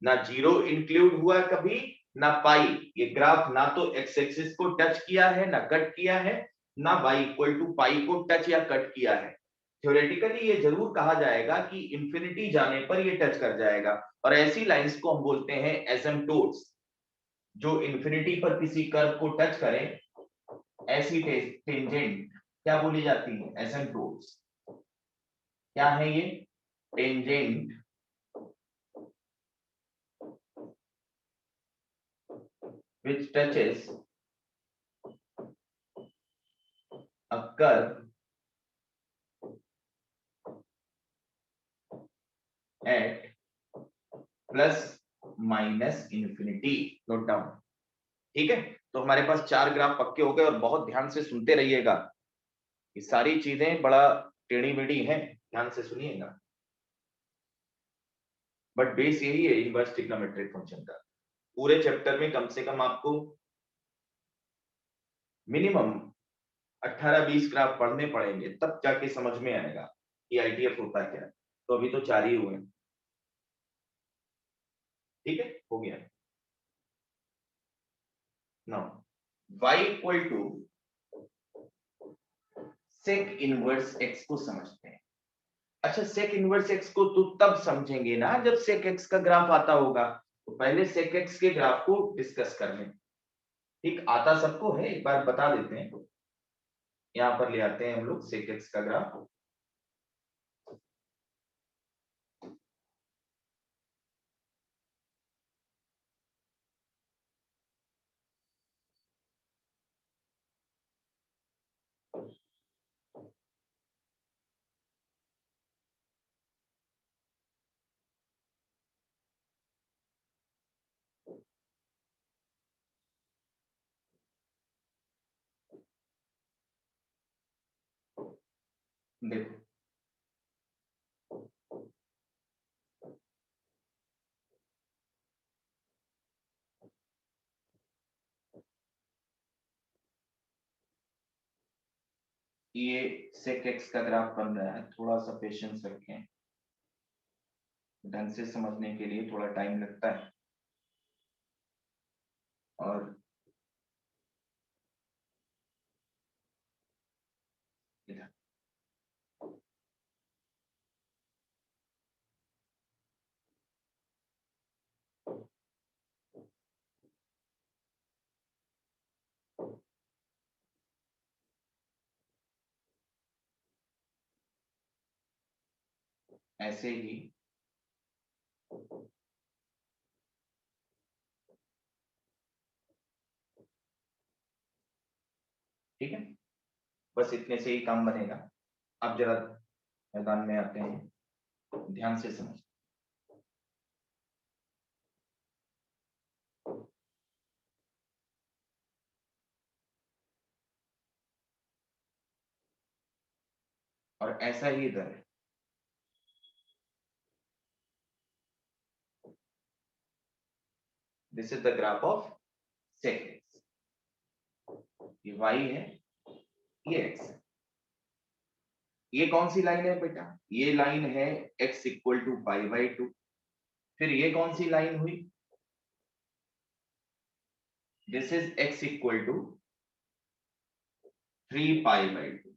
ना 0 इंक्लूड हुआ कभी, ना पाई। ये ग्राफ ना तो एक्स एक्सिस को टच किया है, ना कट किया है, ना y = पाई को टच या कट किया है। थ्योरेटिकली ये जरूर कहा जाएगा कि इंफिनिटी जाने पर ये टच कर जाएगा, और ऐसी लाइंस को हम बोलते हैं एसिम्प्टोट्स। जो इंफिनिटी पर किसी कर्व को टच करें, ऐसी टेंजेंट क्या बोली जाती है? एसिम्प्टोट्स। क्या है ये? Tangent which touches a curve at ±∞। Note down. ठीक है, तो हमारे पास 4 ग्राफ पक्के हो गए, और बहुत ध्यान से सुनते रहिएगा, ये सारी चीजें बड़ा टेढ़ी मेढ़ी हैं, ध्यान से सुनिएगा। बट बेस यही है इनवर्स ट्रिग्नोमेट्रिक फंक्शन का। पूरे चैप्टर में कम से कम आपको मिनिमम 18-20 ग्राफ पढ़ने पड़ेंगे, तब जाके समझ में आएगा कि आईटीएफ होता क्या है। तो अभी तो 4 ही हुए। ठीक है, हो गया। Now y = sec inverse x को समझते हैं। अच्छा, sec इनवर्स x को तो तब समझेंगे ना जब sec x का ग्राफ आता होगा। तो पहले sec x के ग्राफ को डिस्कस कर लें। ठीक, आता सबको है, एक बार बता देते हैं। यहां पर ले आते हैं हम लोग sec x का ग्राफ। देखो, ये sec x का ग्राफ बन रहा है, थोड़ा सा पेशेंस रखें, ढंग से समझने के लिए थोड़ा टाइम लगता है। और इधर ऐसे ही ठीक है, बस इतने से ही काम बनेगा। अब जरा मैदान में आते हैं, ध्यान से समझ। और ऐसा ही इधर है। This is the graph of sec x। ये y है, ये x है। ये कौन सी लाइन है बेटा? ये लाइन है x = π/2। फिर ये कौन सी लाइन हुई? This is x equal to 3 pi by 2,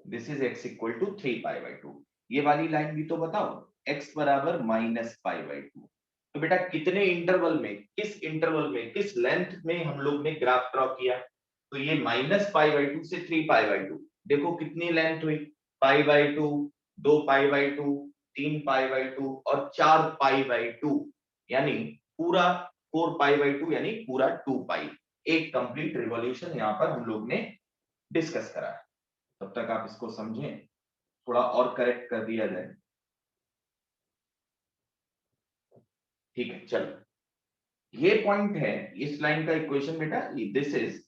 this is x equal to 3 pi by 2। ये वाली लाइन भी तो बताओ, x बराबर माइनस पाई बाई 2। तो बेटा कितने इंटरवल में, किस इंटरवल में, किस लेंथ में हम लोग ने ग्राफ ड्रॉ किया? तो ये माइनस पाई बाई 2 से 3 पाई बाई 2, देखो कितनी लेंथ हुई, पाई by 2, 2 pi by 2, 3 pi by 2 और 4 पाई बाई 2, यानी पूरा 4 पाई बाई 2, यानी पूरा 2 पाई। एक कंप्लीट रिवॉल्यूशन यहाँ पर हम लोग ने डिस्कस करा है। तब तक आप इसको समझें, थोड़ा और करेक्ट कर दिया जाए। ठीक है, चलो ये पॉइंट है इस लाइन का इक्वेशन बेटा, this is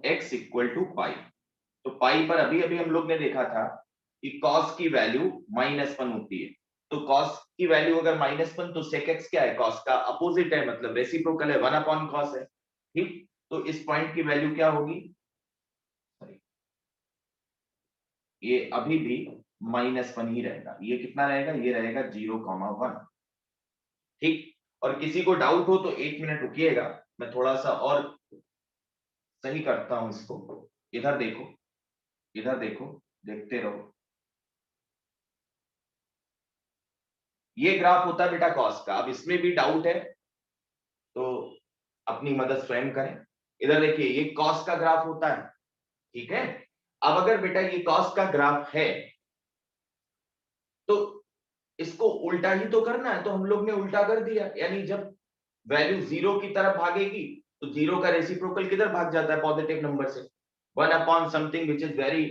x equal to pi. तो पाई पर अभी अभी हम लोग ने देखा था कि cos की वैल्यू -1 होती है। तो cos की वैल्यू अगर -1, तो sec x क्या है? cos का अपोजिट है, मतलब रेसिप्रोकल है, 1 अपॉन cos है। ठीक, तो इस पॉइंट की वैल्यू क्या होगी? ये अभी भी -1 ही रहेगा। ये कितना रहेगा? ये रहेगा 0,1। ठीक, और किसी को डाउट हो तो 1 मिनट रुकिएगा, मैं थोड़ा सा और सही करता हूं इसको। इधर देखो, इधर देखो, देखते रहो। ये ग्राफ होता है बेटा कॉस का। अब इसमें भी डाउट है तो अपनी मदद स्वयं करें। इधर देखिए, ये कॉस का ग्राफ होता है, ठीक है। अब अगर बेटा ये कॉस का ग्राफ है तो इसको उल्टा ही तो करना है, तो हम लोग ने उल्टा कर दिया। यानी जब वैल्यू 0 की तरफ भागेगी तो 0 का रेसिप्रोकल किधर भाग जाता है? पॉजिटिव नंबर से। 1 upon something which is very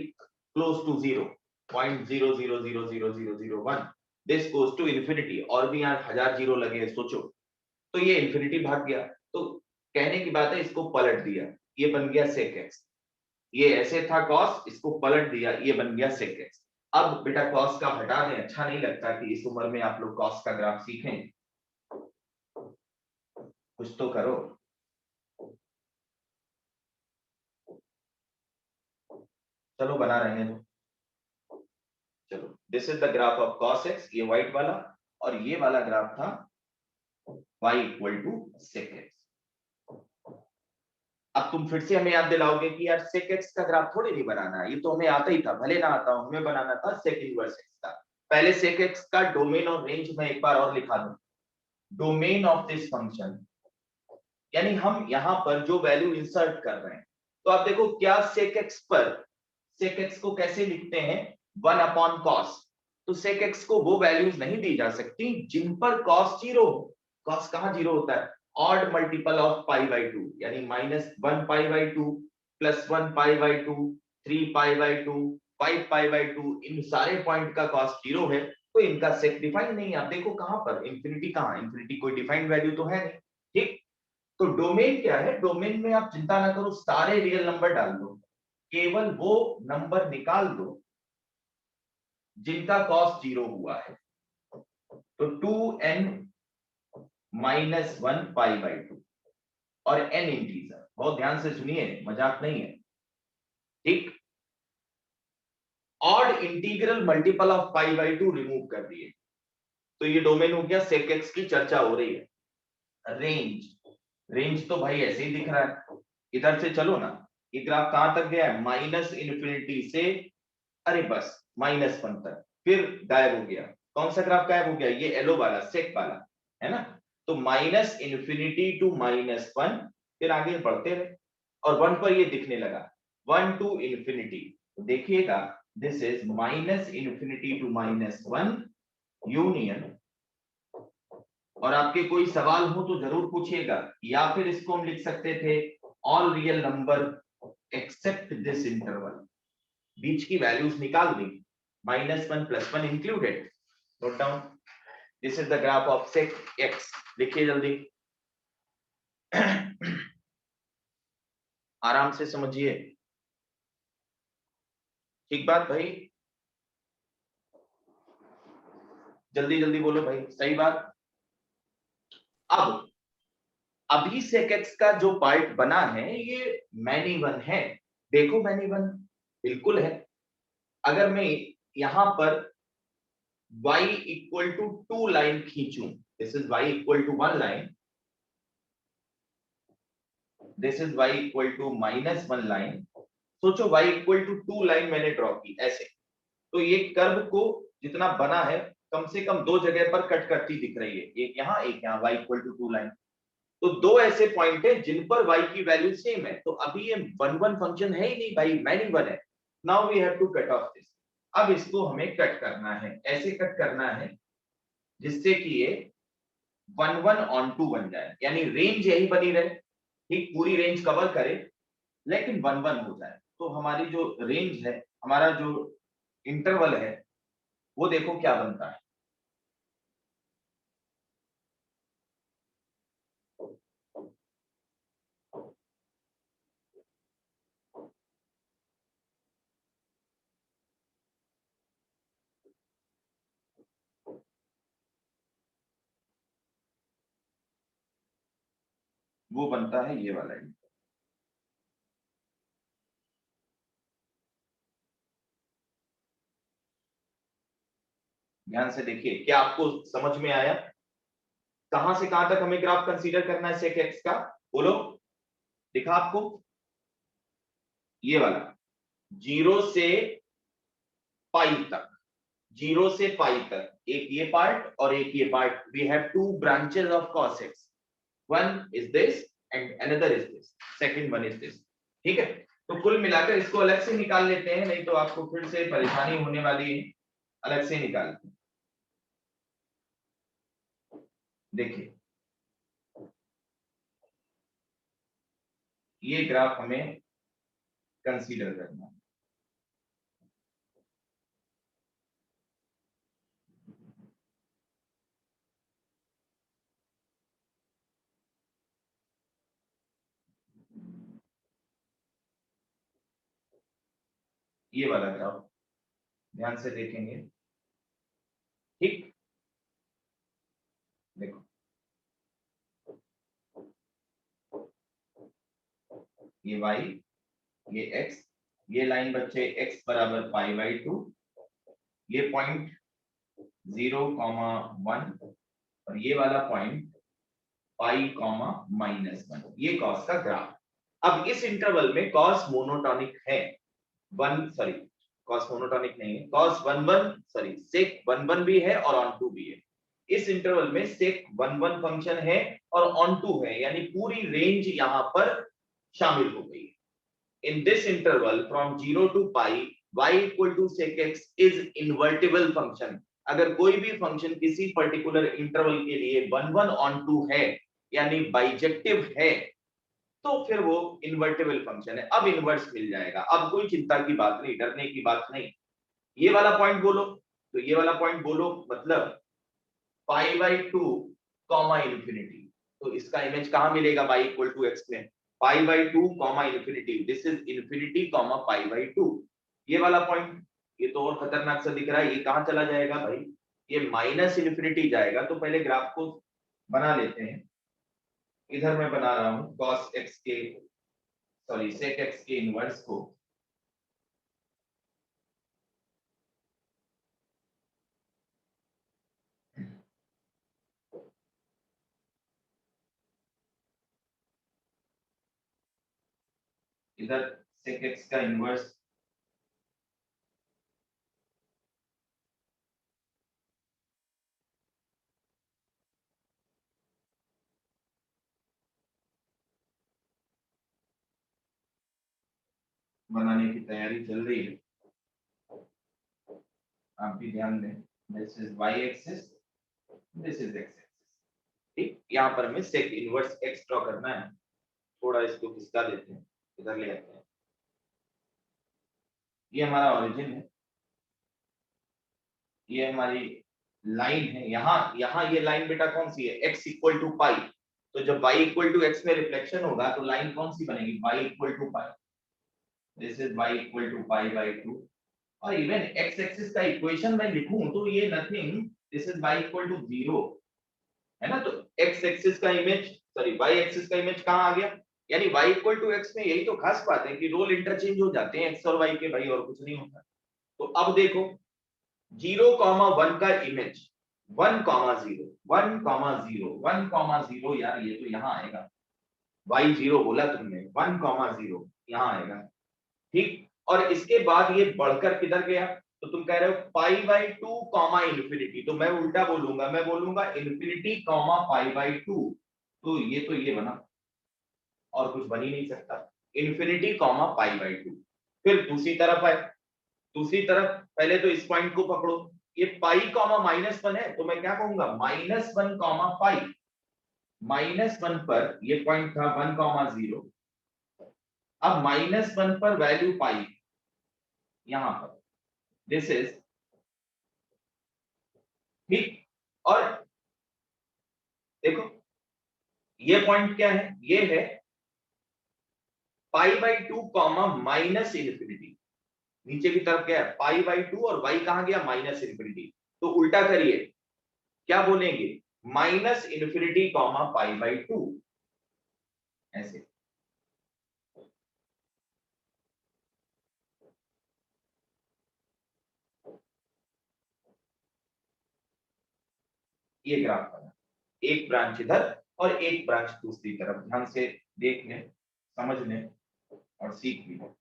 close to 0, 0.000001, this goes to infinity. और भी यहाँ 1000 जीरो लगे हैं, सोचो। तो ये इन्फिनिटी भाग गया। तो कहने की बात है, इसको पलट दिया, ये बन गया sec x। ये ऐसे था cos, इसको पलट दिया, ये बन गया sec x। अब बेटा cos का हटा दें, अच्छा नहीं लगता कि इस उम्र में आप लोग cos का ग्राफ सीखें, कुछ तो करो। चलो बना रहे हैं, चलो this is the graph of cos x, ये व्हाइट वाला, और ये वाला ग्राफ था y equal to sec x। अब तुम फिर से हमें याद दिलाओगे कि यार sec x का ग्राफ थोड़ी नहीं बनाना है, ये तो हमें आता ही था, भले ना आता हो, हमें बनाना था sec इनवर्स x का। पहले sec x का डोमेन और रेंज में एक बार और लिखा दूं। डोमेन ऑफ दिस फंक्शन, यानी हम यहां पर जो वैल्यू इंसर्ट कर रहे हैं, तो आप देखो क्या sec x पर, sec x को कैसे लिखते हैं? 1 अपॉन cos। तो sec x को वो वैल्यूज नहीं दी जा सकती जिन पर cos 0 हो। cos कहां 0 होता है? Odd multiple of pi by 2, यानी -1 पाई by 2, +1 pi by 2, 3 pi by 2, 5 pi by 2, इन सारे पॉइंट का cos 0 है, तो इनका sec डिफाइन नहीं है। आप देखो कहां पर इंफिनिटी, कहां इंफिनिटी, कोई डिफाइंड वैल्यू तो है नहीं। ठीक, तो डोमेन क्या है? डोमेन में आप चिंता ना करो, सारे रियल नंबर डाल दो, केवल वो नंबर निकाल दो जिनका cos 0 हुआ है। तो 2n -1 पाई बाई 2, और n इंटीजर, बहुत ध्यान से सुनिए, मजाक नहीं है। ठीक, odd integral multiple of pi by 2 remove कर दिए, तो ये डोमेन हो गया। sec x की चर्चा हो रही है। रेंज, रेंज तो भाई ऐसे ही दिख रहा है, इधर से चलो ना। ये ग्राफ कहां तक गया है? -इन्फिनिटी से, अरे बस -1 तक, फिर गायब हो गया। कौन सा ग्राफ गायब हो गया? ये येलो वाला, सेक वाला, है ना। तो -इन्फिनिटी टू -1, फिर आगे बढ़ते रहे और 1 पर ये दिखने लगा, 1 टू इन्फिनिटी। देखिएगा, this is -infinity to -1 union. और आपके कोई सवाल हो तो जरूर पूछिएगा, या फिर इसको हम लिख सकते थे all real number except this interval. बीच की वैल्यूज निकाल दी, -1 +1 included. Note down, this is the graph of sec x। लिखिए जल्दी, आराम से समझिए, ठीक बात भाई, जल्दी जल्दी बोलो भाई, सही बात। अब अभी sec x का जो पार्ट बना है ये मैनी वन है। देखो मैनी वन बिल्कुल है। अगर मैं यहां पर y इक्वल टू 2 लाइन खींचूं, this is y equal to 1 line, this is y equal to -1 line, सोचो y इक्वल टू 2 लाइन मैंने ड्रॉ की ऐसे, तो ये कर्व को जितना बना है कम से कम दो जगह पर कट करती दिख रही है, एक यहाँ एक यहाँ, y इक्वल टू 2 लाइन। तो दो ऐसे पॉइंट है जिन पर y की वैल्यू सेम है, तो अभी ये 1 फंक्शन है ही नहीं भाई, मैनी वन है। Now we have to cut off this. अब इसको हमें कट करना है, ऐसे कट करना है जिससे कि ये 1 ऑन 2 बन जाए, यानी रेंज यही बनी रहे, ठीक पूरी रेंज कवर करे लेकिन 1 हो जाए। तो हमारी जो रेंज है, हमारा जो इंटरवल है, वो देखो क्या बनता है। वो बनता है ये वाला। ध्यान से देखिए, क्या आपको समझ में आया कहां से कहां तक हमें ग्राफ कंसीडर करना है सेक एक्स का? बोलो, दिखा आपको? ये वाला 0 से पाई तक, 0 से पाई तक, एक ये पार्ट और एक ये part. We have two branches of cos x, one is this and another is this, second one is this. ठीक है, तो कुल मिलाकर इसको अलग से निकाल लेते हैं, नहीं तो आपको फिर से परेशानी होने वाली है। अलग से निकालते हैं। देखिए, ये ग्राफ हमें कंसीडर करना है। ये वाला ग्राफ ध्यान से देखेंगे, ठीक? देखो, ये y, ये x, ये लाइन बच्चे x बराबर π/2, ये पॉइंट 0,1 और ये वाला पॉइंट π,-1, ये cos का ग्राफ। अब इस इंटरवल में cos मोनोटॉनिक है, cos मोनोटॉनिक नहीं है, cos 1 सॉरी sec 1 भी है और on 2 भी है। इस इंटरवल में sec 1 फंक्शन है और on 2 है, यानी पूरी रेंज यहां पर शामिल हो गई है। In this interval from 0 to pi, y equal to sec x is invertible function। अगर कोई भी फंक्शन किसी पर्टिकुलर इंटरवल के लिए 1 on 2 है, यानी बाइजेक्टिव है, तो फिर वो इन्वर्टिबल फंक्शन है। अब इनवर्स मिल जाएगा, अब कोई चिंता की बात नहीं, डरने की बात नहीं। ये वाला पॉइंट बोलो, तो ये वाला पॉइंट बोलो, मतलब π/2 कॉमा इंफिनिटी। तो इसका इमेज कहां मिलेगा y इक्वल टू x में? π/2 comma infinity, this is infinity comma π/2। ये वाला पॉइंट, ये तो और खतरनाक सा दिख रहा है, ये कहां चला जाएगा भाई? ये माइनस इंफिनिटी जाएगा। तो पहले ग्राफ को बना लेते हैं। इधर मैं बना रहा हूं cos x के सॉरी sec x के इनवर्स को। इधर sec x का इनवर्स बनाने की तैयारी चल रही है, आप भी ध्यान दें। This is y axis, this is x axis. ठीक, यहाँ पर हमें sec इनवर्स x ड्रॉ करना है। थोड़ा इसको खिसका देते हैं, इधर ले आते हैं। ये हमारा ओरिजिन है, ये हमारी लाइन है। यहाँ ये लाइन बेटा कौन सी है? x equal to pi. तो जब y इक्वल टू x में रिफ्लेक्शन होगा तो लाइन कौन सी बनेगी? y equal to pi. This is y equal to π/2। और इवन x एक्सिस का इक्वेशन मैं लिखूं तो ये nothing, this is y equal to 0 है ना। तो x एक्सिस का इमेज सॉरी y एक्सिस का इमेज कहां आ गया? यानी y इक्वल टू x में यही तो खास बात है कि रोल इंटरचेंज हो जाते हैं x और y के भाई, और कुछ नहीं होता। तो अब देखो, 0,1 का इमेज 1,0 1,0 1,0 यार ये तो यहाँ आएगा, y0 बोला तुमने, 1,0 यहाँ आएगा, ठीक। और इसके बाद ये बढ़कर किधर गया, तो तुम कह रहे हो pi by two comma infinity, तो मैं उल्टा बोलूंगा, मैं बोलूंगा infinity comma pi by two, तो ये बना और कुछ बन ही नहीं सकता, infinity comma pi by two. फिर दूसरी तरफ है, दूसरी तरफ पहले तो इस पॉइंट को पकड़ो, ये पाई कॉमा -1 है, तो मैं क्या कहूंगा -1 कॉमा पाई, -1 पर ये पॉइंट था 1,0, अब -1 पर वैल्यू पाई यहां पर, दिस इज ठीक। और देखो ये पॉइंट क्या है, ये है pi by two comma minus infinity, नीचे की तरफ क्या है पाई बाई टू और y कहां गया माइनस इन्फिनिटी, तो उल्टा करिए क्या बोलेंगे minus infinity comma pi by two, ऐसे। ये ग्राफ बना, एक ब्रांच इधर और एक ब्रांच दूसरी तरफ, ध्यान से देख लें, समझ लें और सीख भी लें।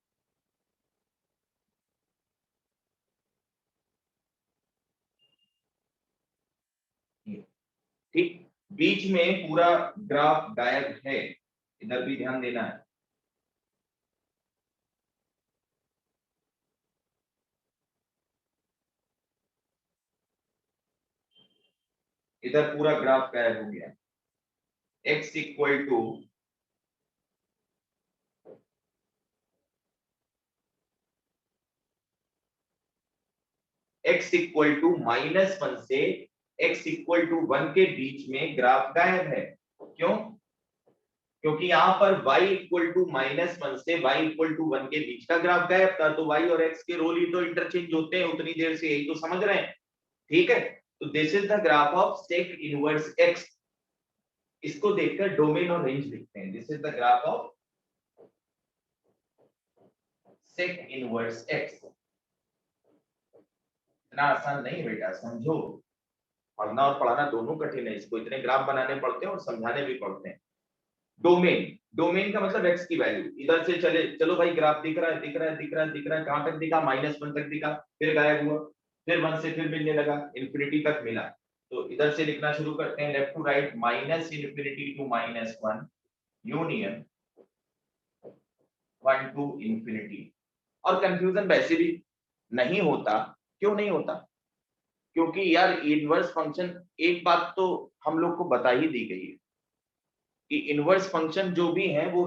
ठीक, बीच में पूरा ग्राफ गायब है, इधर भी ध्यान देना है। इधर पूरा ग्राफ गायब हो गया, x equal to x equal to -1 से x इक्वल टू 1 के बीच में ग्राफ गायब है। क्यों? क्योंकि यहाँ पर y इक्वल टू -1 से y इक्वल टू 1 के बीच का ग्राफ गायब था, तो y और x के रोल ही तो इंटरचेंज होते हैं उतनी देर से, यही तो समझ रहे हैं, ठीक है। तो this is the graph of sec inverse x, इसको देखकर डोमेन और रेंज लिखते हैं, this is the graph of sec inverse x। इतना आसान नहीं बेटा, समझो, पढ़ना और पढ़ाना दोनों कठिन है, इसको इतने ग्राफ बनाने पड़ते हैं और समझाने भी पड़ते हैं। डोमेन, डोमेन का मतलब x की वैल्यू, इधर से चले चलो भाई, ग्राफ दिख रहा है दिख रहा है दिख रहा है दिख रहा है, कहां तक दिखा -1 तक दिखा, फिर गायब हुआ, फिर 1 से फिर मिलने लगा, इन्फिनिटी तक मिला। तो इधर से लिखना शुरू करते हैं, left to right, minus infinity to -1 union 1 to infinity. और कंफ्यूजन वैसे भी नहीं होता, क्यों नहीं होता, क्योंकि यार इनवर्स फंक्शन, एक बात तो हम लोग को बता ही दी गई है कि इनवर्स फंक्शन जो भी है वो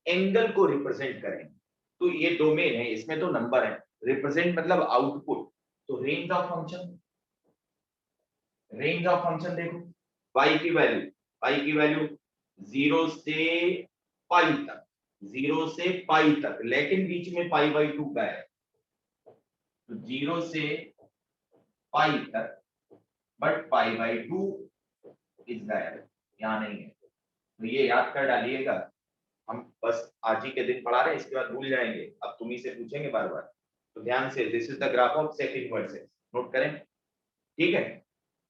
एंगल को रिप्रेजेंट करें, तो ये डोमेन है, इसमें तो नंबर है, रिप्रेजेंट मतलब आउटपुट, तो range of function, range of function देखो, y की वैल्यू 0 से पाई तक, 0 से पाई तक, लेकिन बीच में पाई बाई टू का है, तो 0 से पाई तक, but pi by two is गायब, यहाँ नहीं है, तो ये याद कर डालिएगा। हम बस आज ही के दिन पढ़ा रहे हैं, इसके बाद भूल जाएंगे, अब तुम ही से पूछेंगे बार बार, तो ध्यान से, this is the graph of sec inverse x, note करें, ठीक है।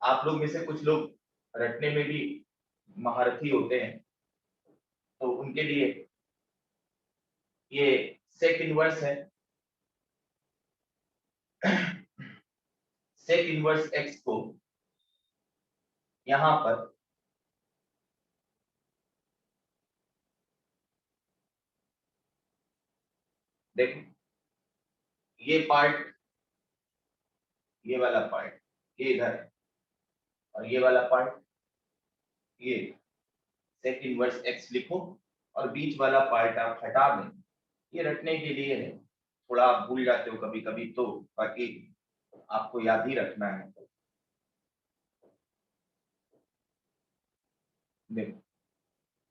आप लोग में से कुछ लोग रटने में भी महारथी होते हैं, तो उनके लिए ये सेक इनवर्स है, सेक इनवर्स एक्स को यहां पर देखो, ये पार्ट, ये वाला पार्ट ये इधर है, और ये वाला पार्ट ये, सेक इनवर्स एक्स लिखो और बीच वाला पार्ट आप हटा दें, ये रटने के लिए है, थोड़ा आप भूल जाते हो कभी कभी, तो बाकी आपको याद ही रखना है। देखो,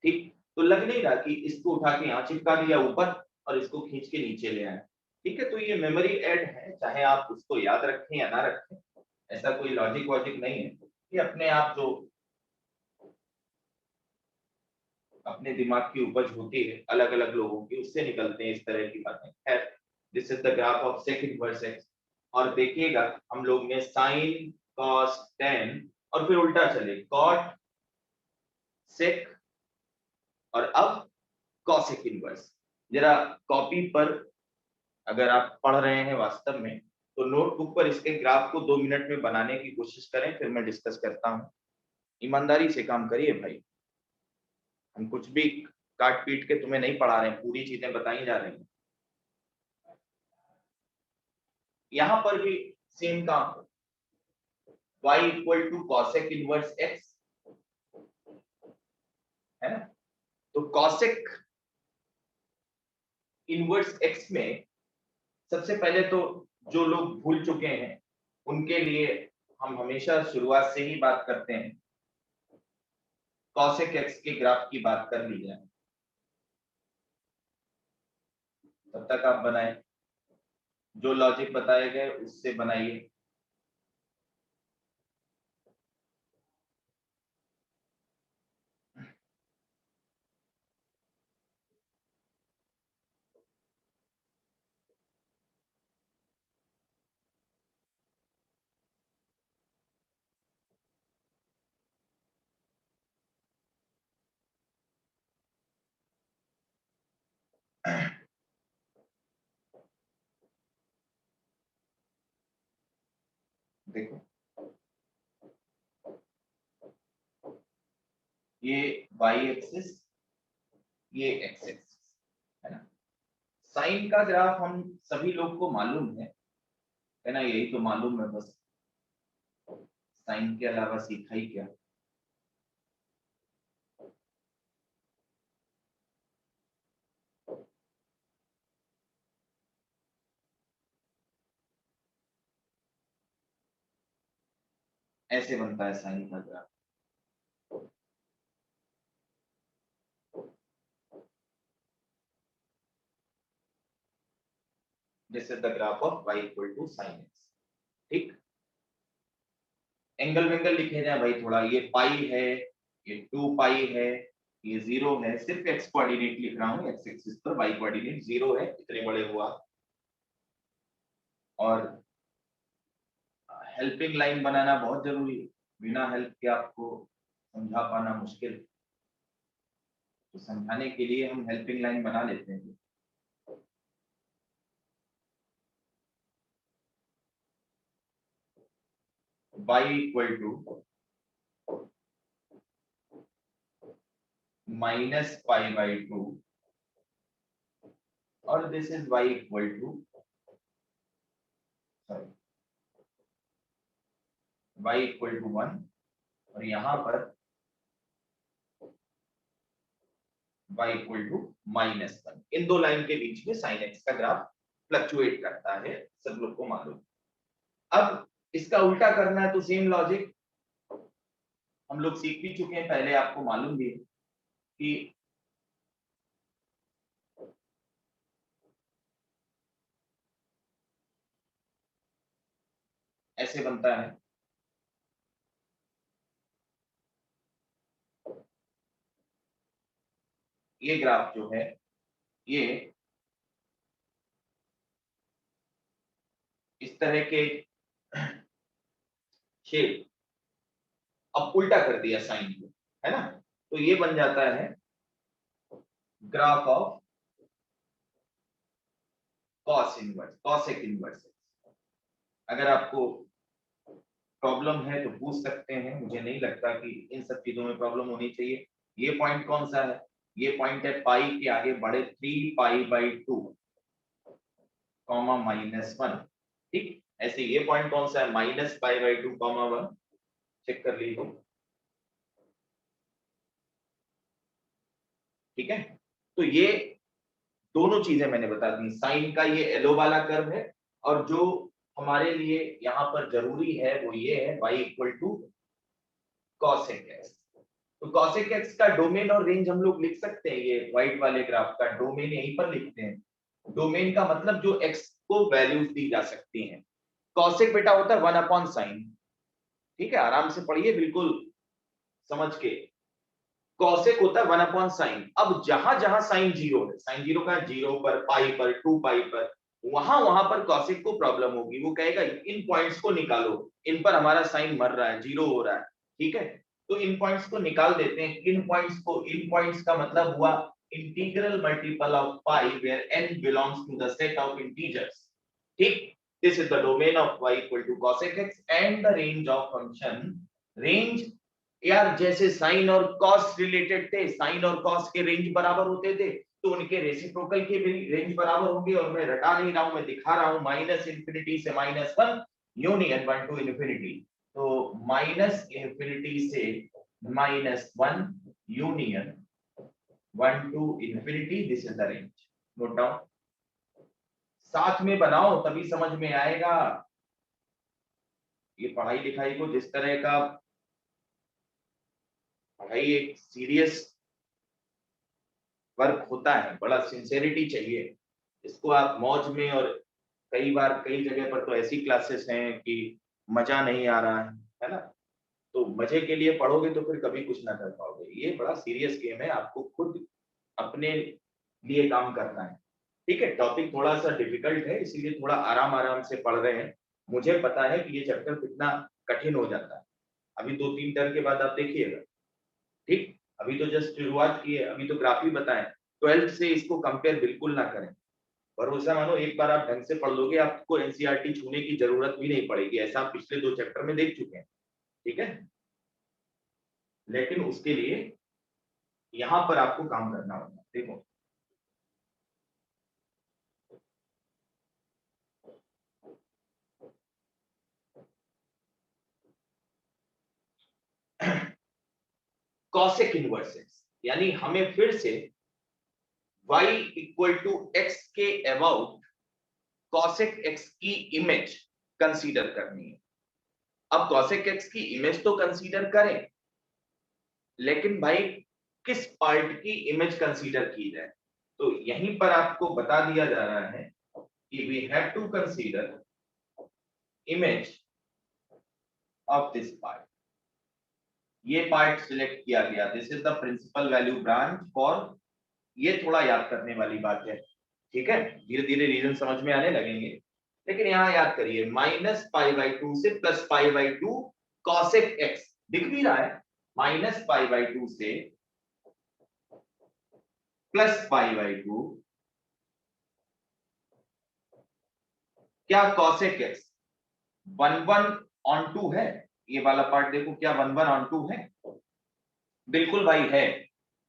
ठीक, तो लग नहीं रहा कि इसको उठा के यहाँ चिपका दिया ऊपर और इसको खींच के नीचे ले आए, ठीक है, तो ये मेमोरी ऐड है, चाहे आप उसको याद रखें या ना रखें, ऐसा कोई लॉजिक वॉजिक नहीं है, ये अपने आप जो अपने दिमाग की उपज होती है अलग अलग लोगों की, उससे निकलते हैं इस तरह की बातें। है, this is the graph of sec inverse x, और देखिएगा हम लोग ने साइन कॉस टेन और फिर उल्टा चले कॉट सेक और अब कॉसेक इनवर्स। जरा कॉपी पर अगर आप पढ़ रहे हैं वास्तव में तो नोटबुक पर इसके ग्राफ को 2 मिनट में बनाने की कोशिश करें, फिर मैं डिस्कस करता हूं। ईमानदारी से काम करिए भाई, हम कुछ भी काट पीट के तुम्हें नहीं पढ़ा रहे हैं, पूरी चीजें बताई जा रही हैं। यहां पर भी सेम काम, y equal to cosec inverse x है ना। तो कॉसेक इनवर्स x में सबसे पहले तो जो लोग भूल चुके हैं उनके लिए हम हमेशा शुरुआत से ही बात करते हैं, कॉसेक x के ग्राफ की बात कर ली जाए। तब तक आप बनाए, जो लॉजिक बताए गए उससे बनाइए। देखो ये y एक्सिस, ये x एक्सिस है ना। साइन का ग्राफ हम सभी लोग को मालूम है ना, यही तो मालूम है बस, साइन के अलावा सीखा ही क्या। ऐसे बनता है साइन का graph. This is the graph of y equal to sin x। ठीक, एंगल वेंगल लिखे जाए भाई थोड़ा, ये पाई है, ये 2 पाई है, ये 0 है, सिर्फ x कोऑर्डिनेट लिख रहा हूँ, x एक्सिस पर y कोऑर्डिनेट 0 है, इतने बड़े हुआ। और हेल्पिंग लाइन बनाना बहुत जरूरी है, बिना हेल्प के आपको समझा पाना मुश्किल, तो समझाने के लिए हम हेल्पिंग लाइन बना लेते हैं। y equal to minus pi by 2 और this is y equal to y equal to 1 और यहाँ पर y इक्वल टू -1। इन दो लाइन के बीच में sin x का ग्राफ फ्लक्चुएट करता है, सब लोग को मालूम। अब इसका उल्टा करना है तो सेम लॉजिक हम लोग सीख भी चुके हैं पहले, आपको मालूम भी है कि ऐसे बनता है। ये ग्राफ जो है ये इस तरह के शेप, अब उल्टा कर दिया साइन को, है ना, तो ये बन जाता है graph of cos inverse, cosec inverse. अगर आपको प्रॉब्लम है तो पूछ सकते हैं, मुझे नहीं लगता कि इन सब चीजों में प्रॉब्लम होनी चाहिए। ये पॉइंट कौन सा है, ये पॉइंट है पाई के आगे बढ़े 3 पाई बाई 2 कॉमा -1। ठीक, ऐसे ये पॉइंट कौन सा है, minus pi by 2 comma 1, check कर लीजिए। ठीक है, तो ये दोनों चीजें मैंने बता दी, साइन का ये एलो वाला कर्व है और जो हमारे लिए यहाँ पर जरूरी है वो ये है y equal to cosec x. तो कॉसेक एक्स का डोमेन और रेंज हम लोग लिख सकते हैं, ये व्हाइट वाले ग्राफ का डोमेन यहीं पर लिखते हैं। डोमेन का मतलब जो x को वैल्यूज दी जा सकती हैं। कॉसेक बेटा होता है 1/sin, ठीक है, आराम से पढ़िए बिल्कुल समझ के। कॉसेक होता है 1/sin। अब जहां जहां साइन जीरो है, साइन जीरो का 0 पर, पाई पर, 2 पाई पर, वहां पर कॉसेक को प्रॉब्लम होगी, वो कहेगा इन पॉइंट्स को निकालो, इन पर हमारा साइन मर रहा है, जीरो हो रहा है, ठीक है। तो इन पॉइंट्स को निकाल देते हैं, इन पॉइंट्स को, इन पॉइंट्स का मतलब हुआ integral multiple of pi where n belongs to the set of integers, ठीक। This is the domain of y equal to cosec x and the range of function, range यार जैसे साइन और cos related थे, sine और cos के range बराबर होते थे, तो उनके रेसिप्रोकल के भी रेंज बराबर होंगे। और मैं रटा नहीं रहा हूं, मैं दिखा रहा हूं, माइनस इंफिनिटी से -1 यूनियन 1 टू इंफिनिटी, तो माइनस इंफिनिटी से -1 union 1 to infinity, this is the range. Note down, साथ में बनाओ तभी समझ में आएगा। ये पढ़ाई लिखाई को जिस तरह का, पढ़ाई एक सीरियस वर्क होता है, बड़ा सिंसेरिटी चाहिए, इसको आप मौज में, और कई बार कई जगह पर तो ऐसी क्लासेस हैं कि मजा नहीं आ रहा है ना, तो मजे के लिए पढ़ोगे तो फिर कभी कुछ ना कर पाओगे। ये बड़ा सीरियस गेम है, आपको खुद अपने लिए काम करना है, ठीक है। टॉपिक थोड़ा सा डिफिकल्ट है, इसीलिए थोड़ा आराम आराम से पढ़ रहे हैं। मुझे पता है कि ये चैप्टर कितना कठिन हो जाता है, अभी 2-3 टर्म के बाद आप देखिएगा, ठीक। अभी तो जस्ट शुरुआत की है, अभी तो ग्राफ ही बताएं, 12th से इसको कंपेयर बिल्कुल ना करें। भरोसा मानो, एक बार आप ढंग से पढ़ लोगे, आपको एनसीईआरटी छूने की जरूरत भी नहीं पड़ेगी, ऐसा आप पिछले 2 चैप्टर में देख चुके हैं, ठीक है। लेकिन उसके लिए यहां पर आपको काम करना होगा। देखो कॉसेक इनवर्सेस, यानी हमें फिर से y इक्वल टू x के अबाउट कॉसेक x की इमेज कंसीडर करनी है। अब कॉसेक x की इमेज तो कंसीडर करें, लेकिन भाई किस पार्ट की इमेज कंसीडर की जाए, तो यहीं पर आपको बता दिया जा रहा है कि we have to consider image of this part. ये पार्ट सिलेक्ट किया गया, this is the principal value branch for, ये थोड़ा याद करने वाली बात है, ठीक है। धीरे धीरे रीजन समझ में आने लगेंगे, लेकिन यहाँ याद करिए, -π/2 से +π/2 cosec x दिख भी रहा है, -π/2 से +π/2 क्या cosec x 1/(1)(2) है। ये वाला पार्ट देखो, क्या 1/(1)(2) है? बिल्कुल भाई है।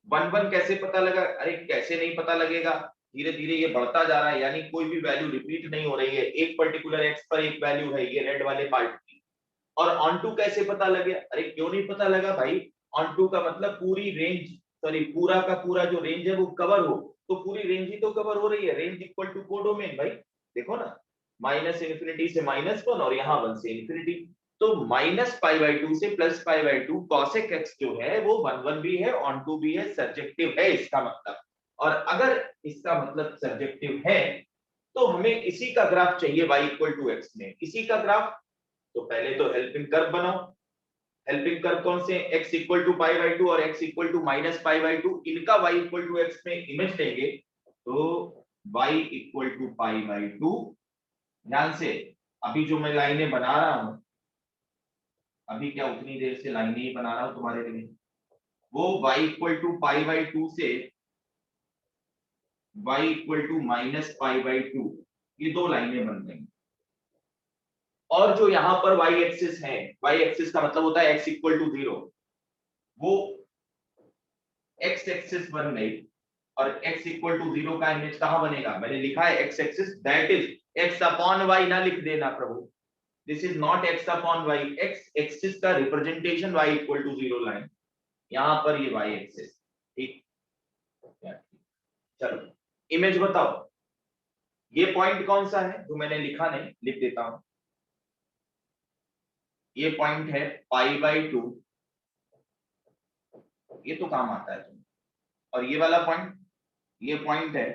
1/1 कैसे पता लगा? अरे कैसे नहीं पता लगेगा, धीरे धीरे ये बढ़ता जा रहा है, यानी कोई भी वैल्यू रिपीट नहीं हो रही है, एक पर्टिकुलर x पर एक वैल्यू है, ये रेड वाले पार्ट की। और ऑन टू कैसे पता लगे? अरे क्यों नहीं पता लगा भाई, ऑन टू का मतलब पूरी रेंज, सॉरी पूरा का पूरा जो रेंज है वो कवर हो, तो पूरी रेंज ही तो कवर हो रही है। रेंज इक्वल टू कोडोमेन भाई, देखो ना, -∞ से -1 और यहाँ 1 से इंफिनिटी, तो -π/2 से +π/2 cosec x जो है वो 1/1 भी है, ऑन टू भी है, सब्जेक्टिव है इसका मतलब। और अगर इसका मतलब सब्जेक्टिव है तो हमें इसी का ग्राफ चाहिए y इक्वल टू x में, इसी का ग्राफ। तो पहले तो हेल्पिंग कर्व बनाओ। हेल्पिंग कर्व कौन से? x इक्वल टू π/2 और x इक्वल टू -π/2, इनका y इक्वल टू x में इमेज लेंगे, तो y इक्वल टू π/2। ध्यान से, अभी जो मैं लाइनें बना रहा हूं, अभी क्या उतनी देर से लाइनें ही बना रहा हूं तुम्हारे लिए, वो y इक्वल टू π/2 से y इक्वल टू -π/2, ये 2 लाइनें बन गई। और जो यहाँ पर y एक्सिस है, y एक्सिस का मतलब होता है x इक्वल टू 0, वो x एक्सिस बन गई। और x इक्वल टू 0 का इमेज कहां बनेगा? मैंने लिखा है x axis, that is x upon y, ना लिख देना प्रभु, this is not x upon y, x axis का representation y equal to 0 line, यहां पर ये y एक्सिस, ठीक। चलो इमेज बताओ, ये पॉइंट कौन सा है जो मैंने लिखा नहीं, लिख देता हूं। ये पॉइंट है π/2, ये तो काम आता है तुम्हें। और ये वाला पॉइंट, ये पॉइंट है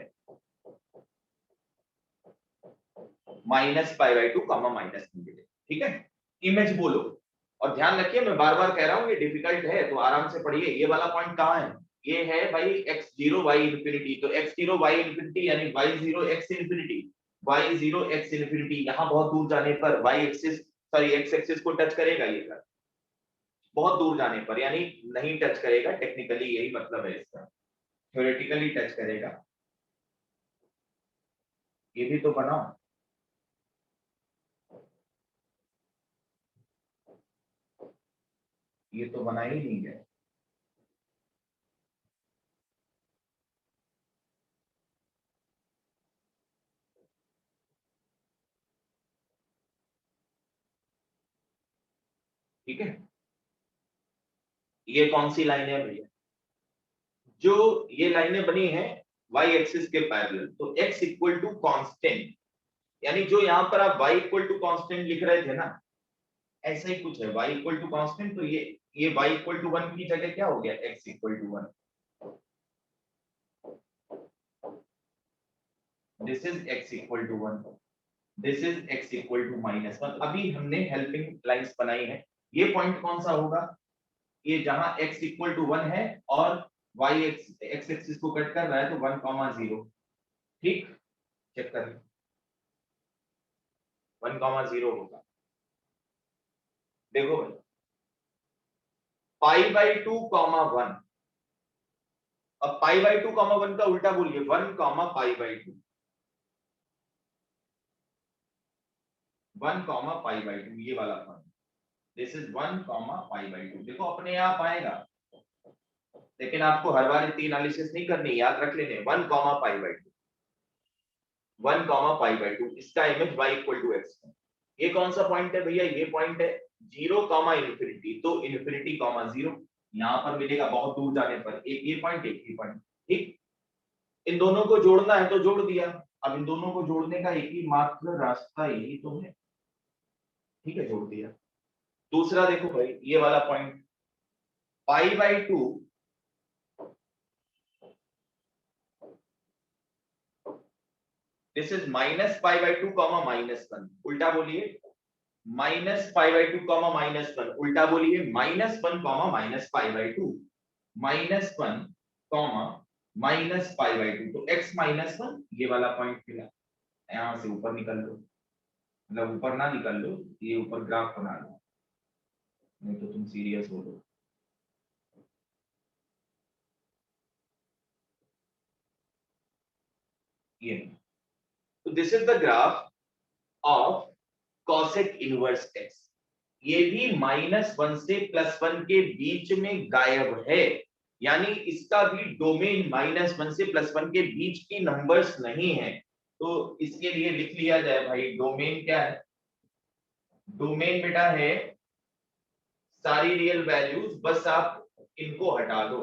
-π/2 -∞, ठीक है। इमेज बोलो, और ध्यान रखिए मैं बार बार कह रहा हूं ये डिफिकल्ट है, तो आराम से पढ़िए। ये वाला पॉइंट कहां है? ये है भाई x0 y इंफिनिटी, तो x0 y इंफिनिटी यानी y0 x infinity, y0 x infinity, यहाँ बहुत दूर जाने पर y axis sorry x axis को टच करेगा ये कर्व, बहुत दूर जाने पर, यानी नहीं टच करेगा, टेक्निकली यही मतलब है इसका, थ्योरेटिकली टच करेगा। ये भी तो बनाओ, ये तो बना ही नहीं है। ठीक है, ये कौन सी लाइन है भैया? जो ये लाइनें बनी है y एक्सिस के पैरेलल, तो x इक्वल टू कांस्टेंट, यानी जो यहाँ पर आप y इक्वल टू कांस्टेंट लिख रहे थे ना, ऐसा ही कुछ है, y इक्वल टू कांस्टेंट, तो ये y इक्वल टू 1 की जगह क्या हो गया, x equal to 1। This is x equal to 1, this is x equal to -1। अभी हमने हेल्पिंग लाइंस बनाई है, ये पॉइंट कौन सा होगा, ये जहां x इक्वल टू 1 है और y x एक्सिस को कट कर रहा है, तो 1,0। ठीक, चेक कर 1,0 होगा। देखो भाई, π/2, 1, अब π/2, 1 का उल्टा बोलिए, 1, π/2, 1, π/2, ये वाला पॉइंट, दिस इज 1, π/2। देखो अपने आप आएगा, लेकिन आपको हर बार इतनी एनालिसिस नहीं करनी, याद रख लेने, 1, π/2, 1, π/2, इसका image y equal to x है। ये कौन सा पॉइंट है भैया, ये पॉइंट है 0, इन्फिनिटी, तो इन्फिनिटी, 0 यहाँ पर मिलेगा बहुत दूर जाने पर, एक ये पॉइंट, एक ये पॉइंट। ठीक, इन दोनों को जोड़ना है तो जोड़ दिया, अब इन दोनों को जोड़ने का एक ही मात्र रास्ता यही तो है। ठीक है, जोड़ दिया। दूसरा देखो भाई, ये वाला पॉइंट π/2, दिस इज -π/2, -1, उल्टा बोलिए, -π/2, -1, उल्टा बोलिए, -1, -π/2, -1, -π/2, तो x -1, ये वाला पॉइंट मिला। यहां से ऊपर निकल लो, मतलब ऊपर ना निकल लो, ये ऊपर ग्राफ बना लो, नहीं तो तुम सीरियस हो लो। ये, तो this is the graph of cosec inverse x, ये भी -1 से +1 के बीच में गायब है, यानी इसका भी डोमेन -1 से +1 के बीच की नंबर्स नहीं है। तो इसके लिए लिख लिया जाए भाई, डोमेन क्या है, डोमेन बेटा है सारी रियल वैल्यूज, बस आप इनको हटा दो,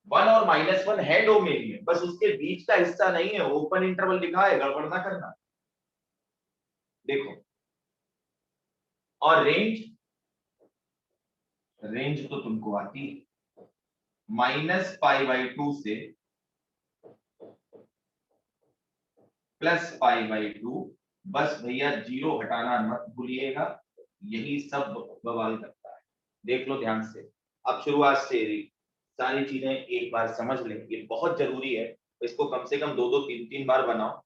1 और -1 है डोमेन में, बस उसके बीच का हिस्सा नहीं है, ओपन इंटरवल लिखा है, गड़बड़ ना करना। देखो, और रेंज, रेंज तो तुमको आती है, -π/2 से +π/2, बस भैया 0 हटाना मत भूलिएगा, यही सब बवाल करता है। देख लो ध्यान से, अब शुरुआत से सारी चीजें एक बार समझ लें, ये बहुत जरूरी है, इसको कम से कम 2-2, 3-3 बार बनाओ।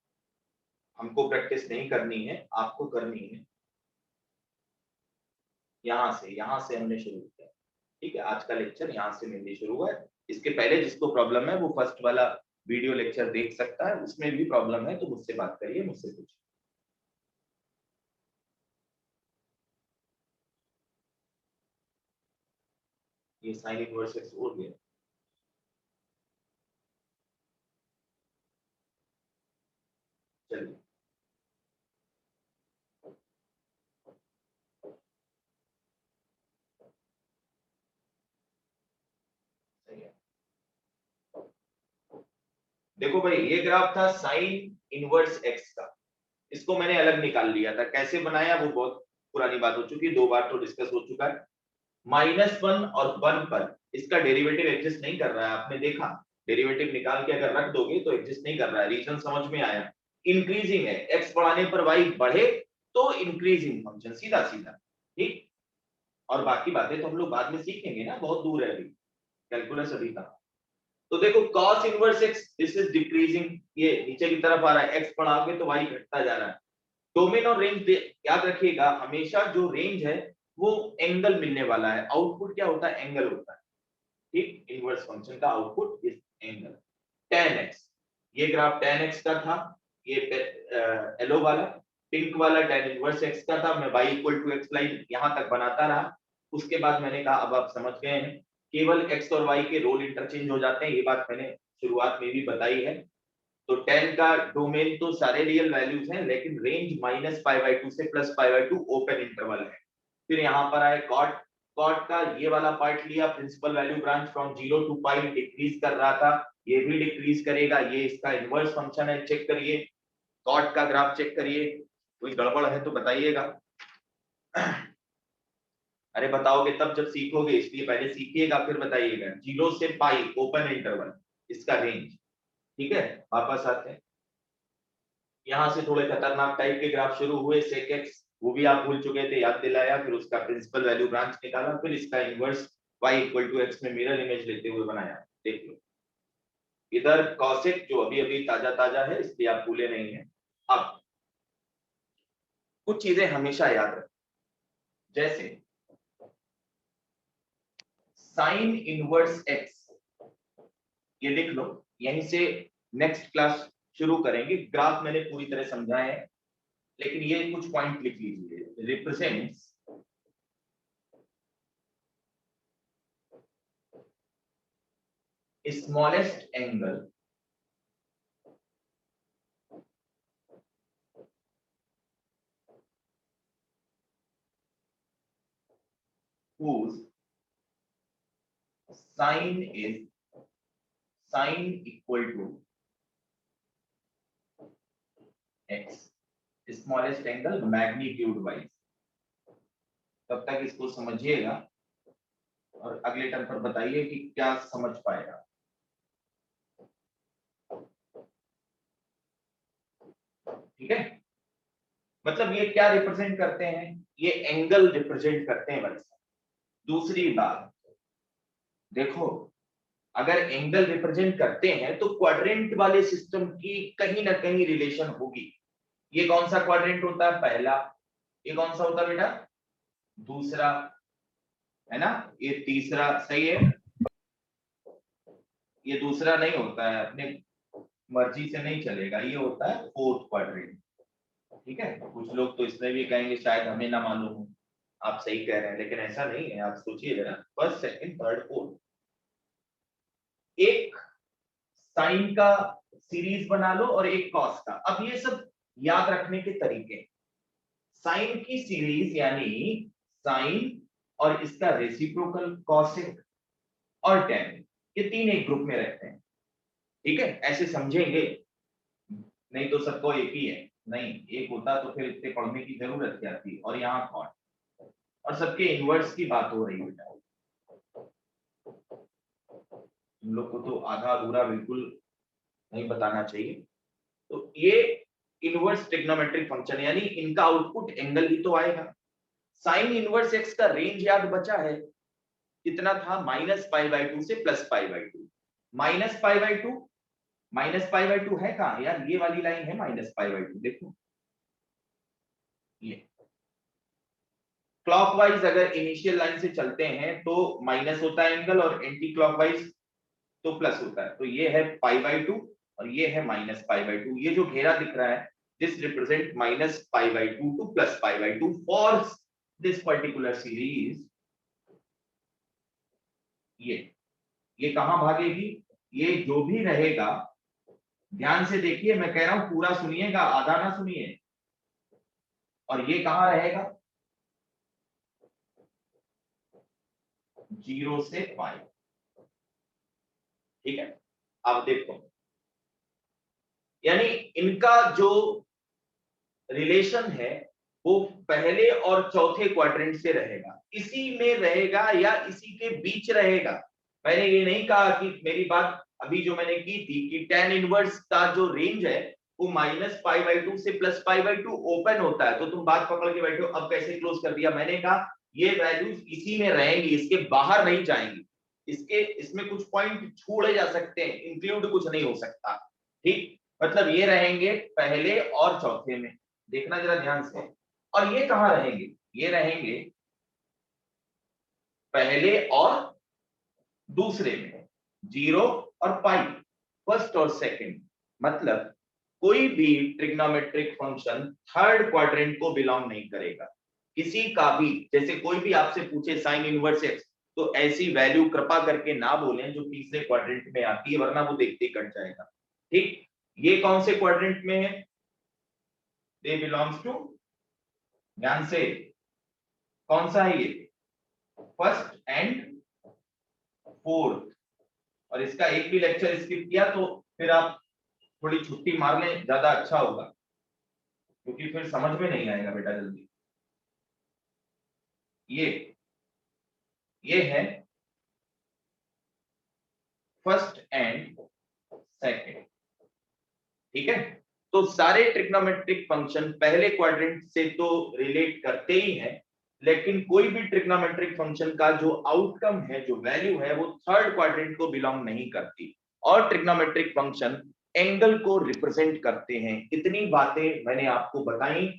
हमको प्रैक्टिस नहीं करनी है, आपको करनी है। यहाँ से हमने शुरू किया, ठीक है, आज का लेक्चर यहाँ से मेनली शुरू हुआ है। इसके पहले जिसको प्रॉब्लम है वो फर्स्ट वाला वीडियो लेक्चर देख सकता है, उसमें भी प्रॉब्लम है तो मुझसे बात करिए, मुझसे पूछिए। ये साइन इनवर्स एक्स हो गया, चलिए सही है। देखो भाई, ये ग्राफ था साइन इनवर्स एक्स का, इसको मैंने अलग निकाल लिया था, कैसे बनाया वो बहुत पुरानी बात हो चुकी है, 2 बार तो डिस्कस हो चुका है। -1 और 1 पर इसका डेरिवेटिव एग्जिस्ट नहीं कर रहा है, आपने देखा, डेरिवेटिव निकाल के अगर रख दोगे तो एग्जिस्ट नहीं कर रहा है, रीजन समझ में आया, इंक्रीजिंग है, x बढ़ाने पर y बढ़े तो इंक्रीजिंग फंक्शन, सीधा सीधा। ठीक, और बाकी बातें तो हम लोग बाद में सीखेंगे ना, बहुत दूर है अभी, कैलकुलस अभी था। तो देखो cos inverse x this is decreasing, ये नीचे की तरफ आ रहा है, x बढ़ाओगे तो y घटता जा रहा है। डोमेन और रेंज याद रखिएगा, हमेशा जो रेंज है वो एंगल मिलने वाला है, आउटपुट क्या होता है, एंगल होता है। ठीक, इनवर्स फंक्शन का output is angle. tan x, ये ग्राफ tan x का था, ये येलो वाला पिंक वाला tan इनवर्स x का था। मैं y equal to x line यहां तक बनाता रहा, उसके बाद मैंने कहा अब आप समझ गए हैं, केवल x और y के रोल इंटरचेंज हो जाते हैं, ये बात मैंने शुरुआत में भी बताई है। तो tan का डोमेन तो सारे रियल वैल्यूज हैं, लेकिन रेंज -π/2 से +π/2 ओपन इंटरवल है। फिर यहाँ पर आए cot, cot का ये वाला पार्ट लिया, principal value branch from 0 to π decrease कर रहा था, ये भी डिक्रीज करेगा, ये इसका इनवर्स फंक्शन है, चेक करिए, cot का ग्राफ चेक करिए, कोई गड़बड़ है तो बताइएगा। अरे बताओगे तब जब सीखोगे, इसलिए पहले सीखिएगा फिर बताइएगा। 0 से π ओपन इंटरवल इसका रेंज। ठीक है, वापस आते हैं, यहां से थोड़े खतरनाक टाइप के ग्राफ शुरू हुए, sec x वो भी आप भूल चुके थे, याद दिलाया, फिर उसका प्रिंसिपल वैल्यू ब्रांच निकाला, फिर इसका inverse y equal to x में मिरर इमेज लेते हुए बनाया। देख लो इधर cosec जो अभी अभी ताजा है, इसलिए आप भूले नहीं है। अब कुछ चीजें हमेशा याद रखें, जैसे साइन इनवर्स x, ये लिख लो, यहीं से नेक्स्ट क्लास शुरू करेंगे। ग्राफ मैंने पूरी तरह समझाया है, लेकिन ये कुछ पॉइंट लिख लीजिए। Represents smallest angle whose sine equal to x, smallest angle magnitude wise. तब तक इसको समझिएगा और अगले टर्म पर बताइए कि क्या समझ पाएगा। ठीक है, मतलब ये क्या रिप्रेजेंट करते हैं, ये एंगल रिप्रेजेंट करते हैं भाई साहब। दूसरी बात देखो, अगर एंगल रिप्रेजेंट करते हैं तो क्वाड्रेंट वाले सिस्टम की कहीं ना कहीं रिलेशन होगी। ये कौन सा क्वाड्रेंट होता है, पहला। ये कौन सा होता है बेटा, दूसरा, है ना। ये तीसरा, सही है। ये दूसरा नहीं होता है, अपने मर्जी से नहीं चलेगा, ये होता है फोर्थ क्वाड्रेंट। ठीक है, कुछ लोग तो इसमें भी कहेंगे शायद हमें ना मालूम हो, आप सही कह रहे हैं, लेकिन ऐसा नहीं है। आप सोचिए जरा, फर्स्ट सेकंड थर्ड फोर्थ, एक साइन का सीरीज बना लो और एक कॉस का। अब ये सब याद रखने के तरीके, साइन की सीरीज यानी साइन और इसका रेसिप्रोकल कॉसेक और टेन, ये तीन एक ग्रुप में रहते हैं। ठीक है, ऐसे समझेंगे, नहीं तो सबको एक ही है, नहीं एक होता तो फिर इतने पढ़ने की जरूरत क्या थी। और यहाँ कॉट, और सबके इनवर्स की बात हो रही है बेटा। तुम लोग को तो आधा अधूरा बिल्कुल नहीं बताना चाहिए। तो ये इनवर्स ट्रिग्नोमेट्रिक फंक्शन, यानी इनका आउटपुट एंगल ही तो आएगा। साइन इनवर्स एक्स का रेंज याद बचा है, कितना था, -π/2 से +π/2। -π/2 है कहाँ यार, ये वाली लाइन है -π/2, देखो ये क्लॉकवाइज अगर इनिशियल लाइन से चलते हैं तो माइनस होता है एंगल, और एंटी क्लॉकवाइज तो प्लस होता है। तो ये है π/2 और ये है -π/2। ये जो घेरा दिख रहा है, this represent -π/2 to +π/2 for this particular series. ये कहां भागेगी, ये जो भी रहेगा, ध्यान से देखिए, मैं कह रहा हूं पूरा सुनिएगा, आधा ना सुनिए। और ये कहां रहेगा, 0 से π। ठीक है, अब देखो, यानी इनका जो रिलेशन है वो पहले और चौथे क्वाड्रेंट से रहेगा, इसी में रहेगा या इसी के बीच रहेगा। मैंने ये नहीं कहा कि, मेरी बात अभी जो मैंने की थी कि tan इनवर्स का जो रेंज है वो -π/2 से +π/2 ओपन होता है, तो तुम बात पकड़ के बैठे हो अब कैसे क्लोज कर दिया। मैंने कहा ये वैल्यूज इसी में रहेंगी, इसके बाहर नहीं जाएंगी। इसमें कुछ पॉइंट छोड़े जा सकते हैं, इंक्लूड कुछ नहीं हो सकता। ठीक, मतलब ये रहेंगे पहले और चौथे में, देखना जरा ध्यान से। और ये कहाँ रहेंगे? ये रहेंगे पहले और दूसरे में, 0 और पाई, फर्स्ट और सेकंड। मतलब कोई भी ट्रिग्नोमेट्रिक फंक्शन थर्ड क्वाड्रेंट को बिलोंग नहीं करेगा, किसी का भी। जैसे कोई भी आपसे पूछे साइन इनवर्स एक्स, तो ऐसी वैल्यू कृपा करके ना बोलें जो तीसरे क्वाड्रेंट में आती है, वरना वो देखते ही कट जाएगा। ठीक, ये कौन से क्वाड्रेंट में है? दे बिलोंग्स टू, ध्यान से, कौन सा है ये? First and fourth. और इसका एक भी लेक्चर स्किप किया तो फिर आप थोड़ी छुट्टी मार लें, ज्यादा अच्छा होगा, क्योंकि फिर समझ में नहीं आएगा बेटा जल्दी। ये है फर्स्ट एंड सेकंड। ठीक है, तो सारे ट्रिग्नोमेट्रिक फंक्शन पहले क्वाड्रेंट से तो रिलेट करते ही हैं, लेकिन कोई भी ट्रिग्नोमेट्रिक फंक्शन का जो आउटकम है, जो वैल्यू है, वो थर्ड क्वाड्रेंट को बिलोंग नहीं करती। और ट्रिग्नोमेट्रिक फंक्शन एंगल को रिप्रेजेंट करते हैं। इतनी बातें मैंने आपको बताई,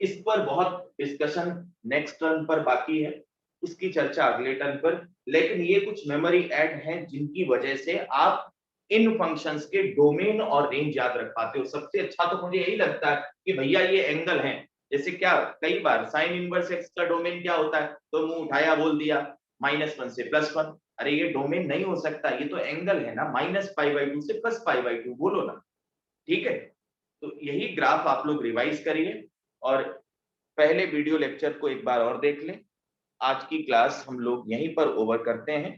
इस पर बहुत डिस्कशन नेक्स्ट टर्न पर बाकी है, उसकी चर्चा अगले टर्न पर। लेकिन ये कुछ मेमोरी ऐड हैं जिनकी वजह से आप इन फंक्शंस के डोमेन और रेंज याद रख पाते हो। सबसे अच्छा तो मुझे यही लगता है कि भैया ये एंगल है। जैसे क्या कई बार साइन इनवर्स एक्स का डोमेन क्या होता है, तो मुंह उठाया बोल दिया -1 से +1। अरे ये डोमेन नहीं हो सकता, ये तो एंगल है ना, -π/2 से +π/2 बोलो ना। ठीक है, तो यही ग्राफ आप लोग रिवाइज करिए और पहले वीडियो लेक्चर को एक बार और देख लें। आज की क्लास हम लोग यहीं पर ओवर करते हैं।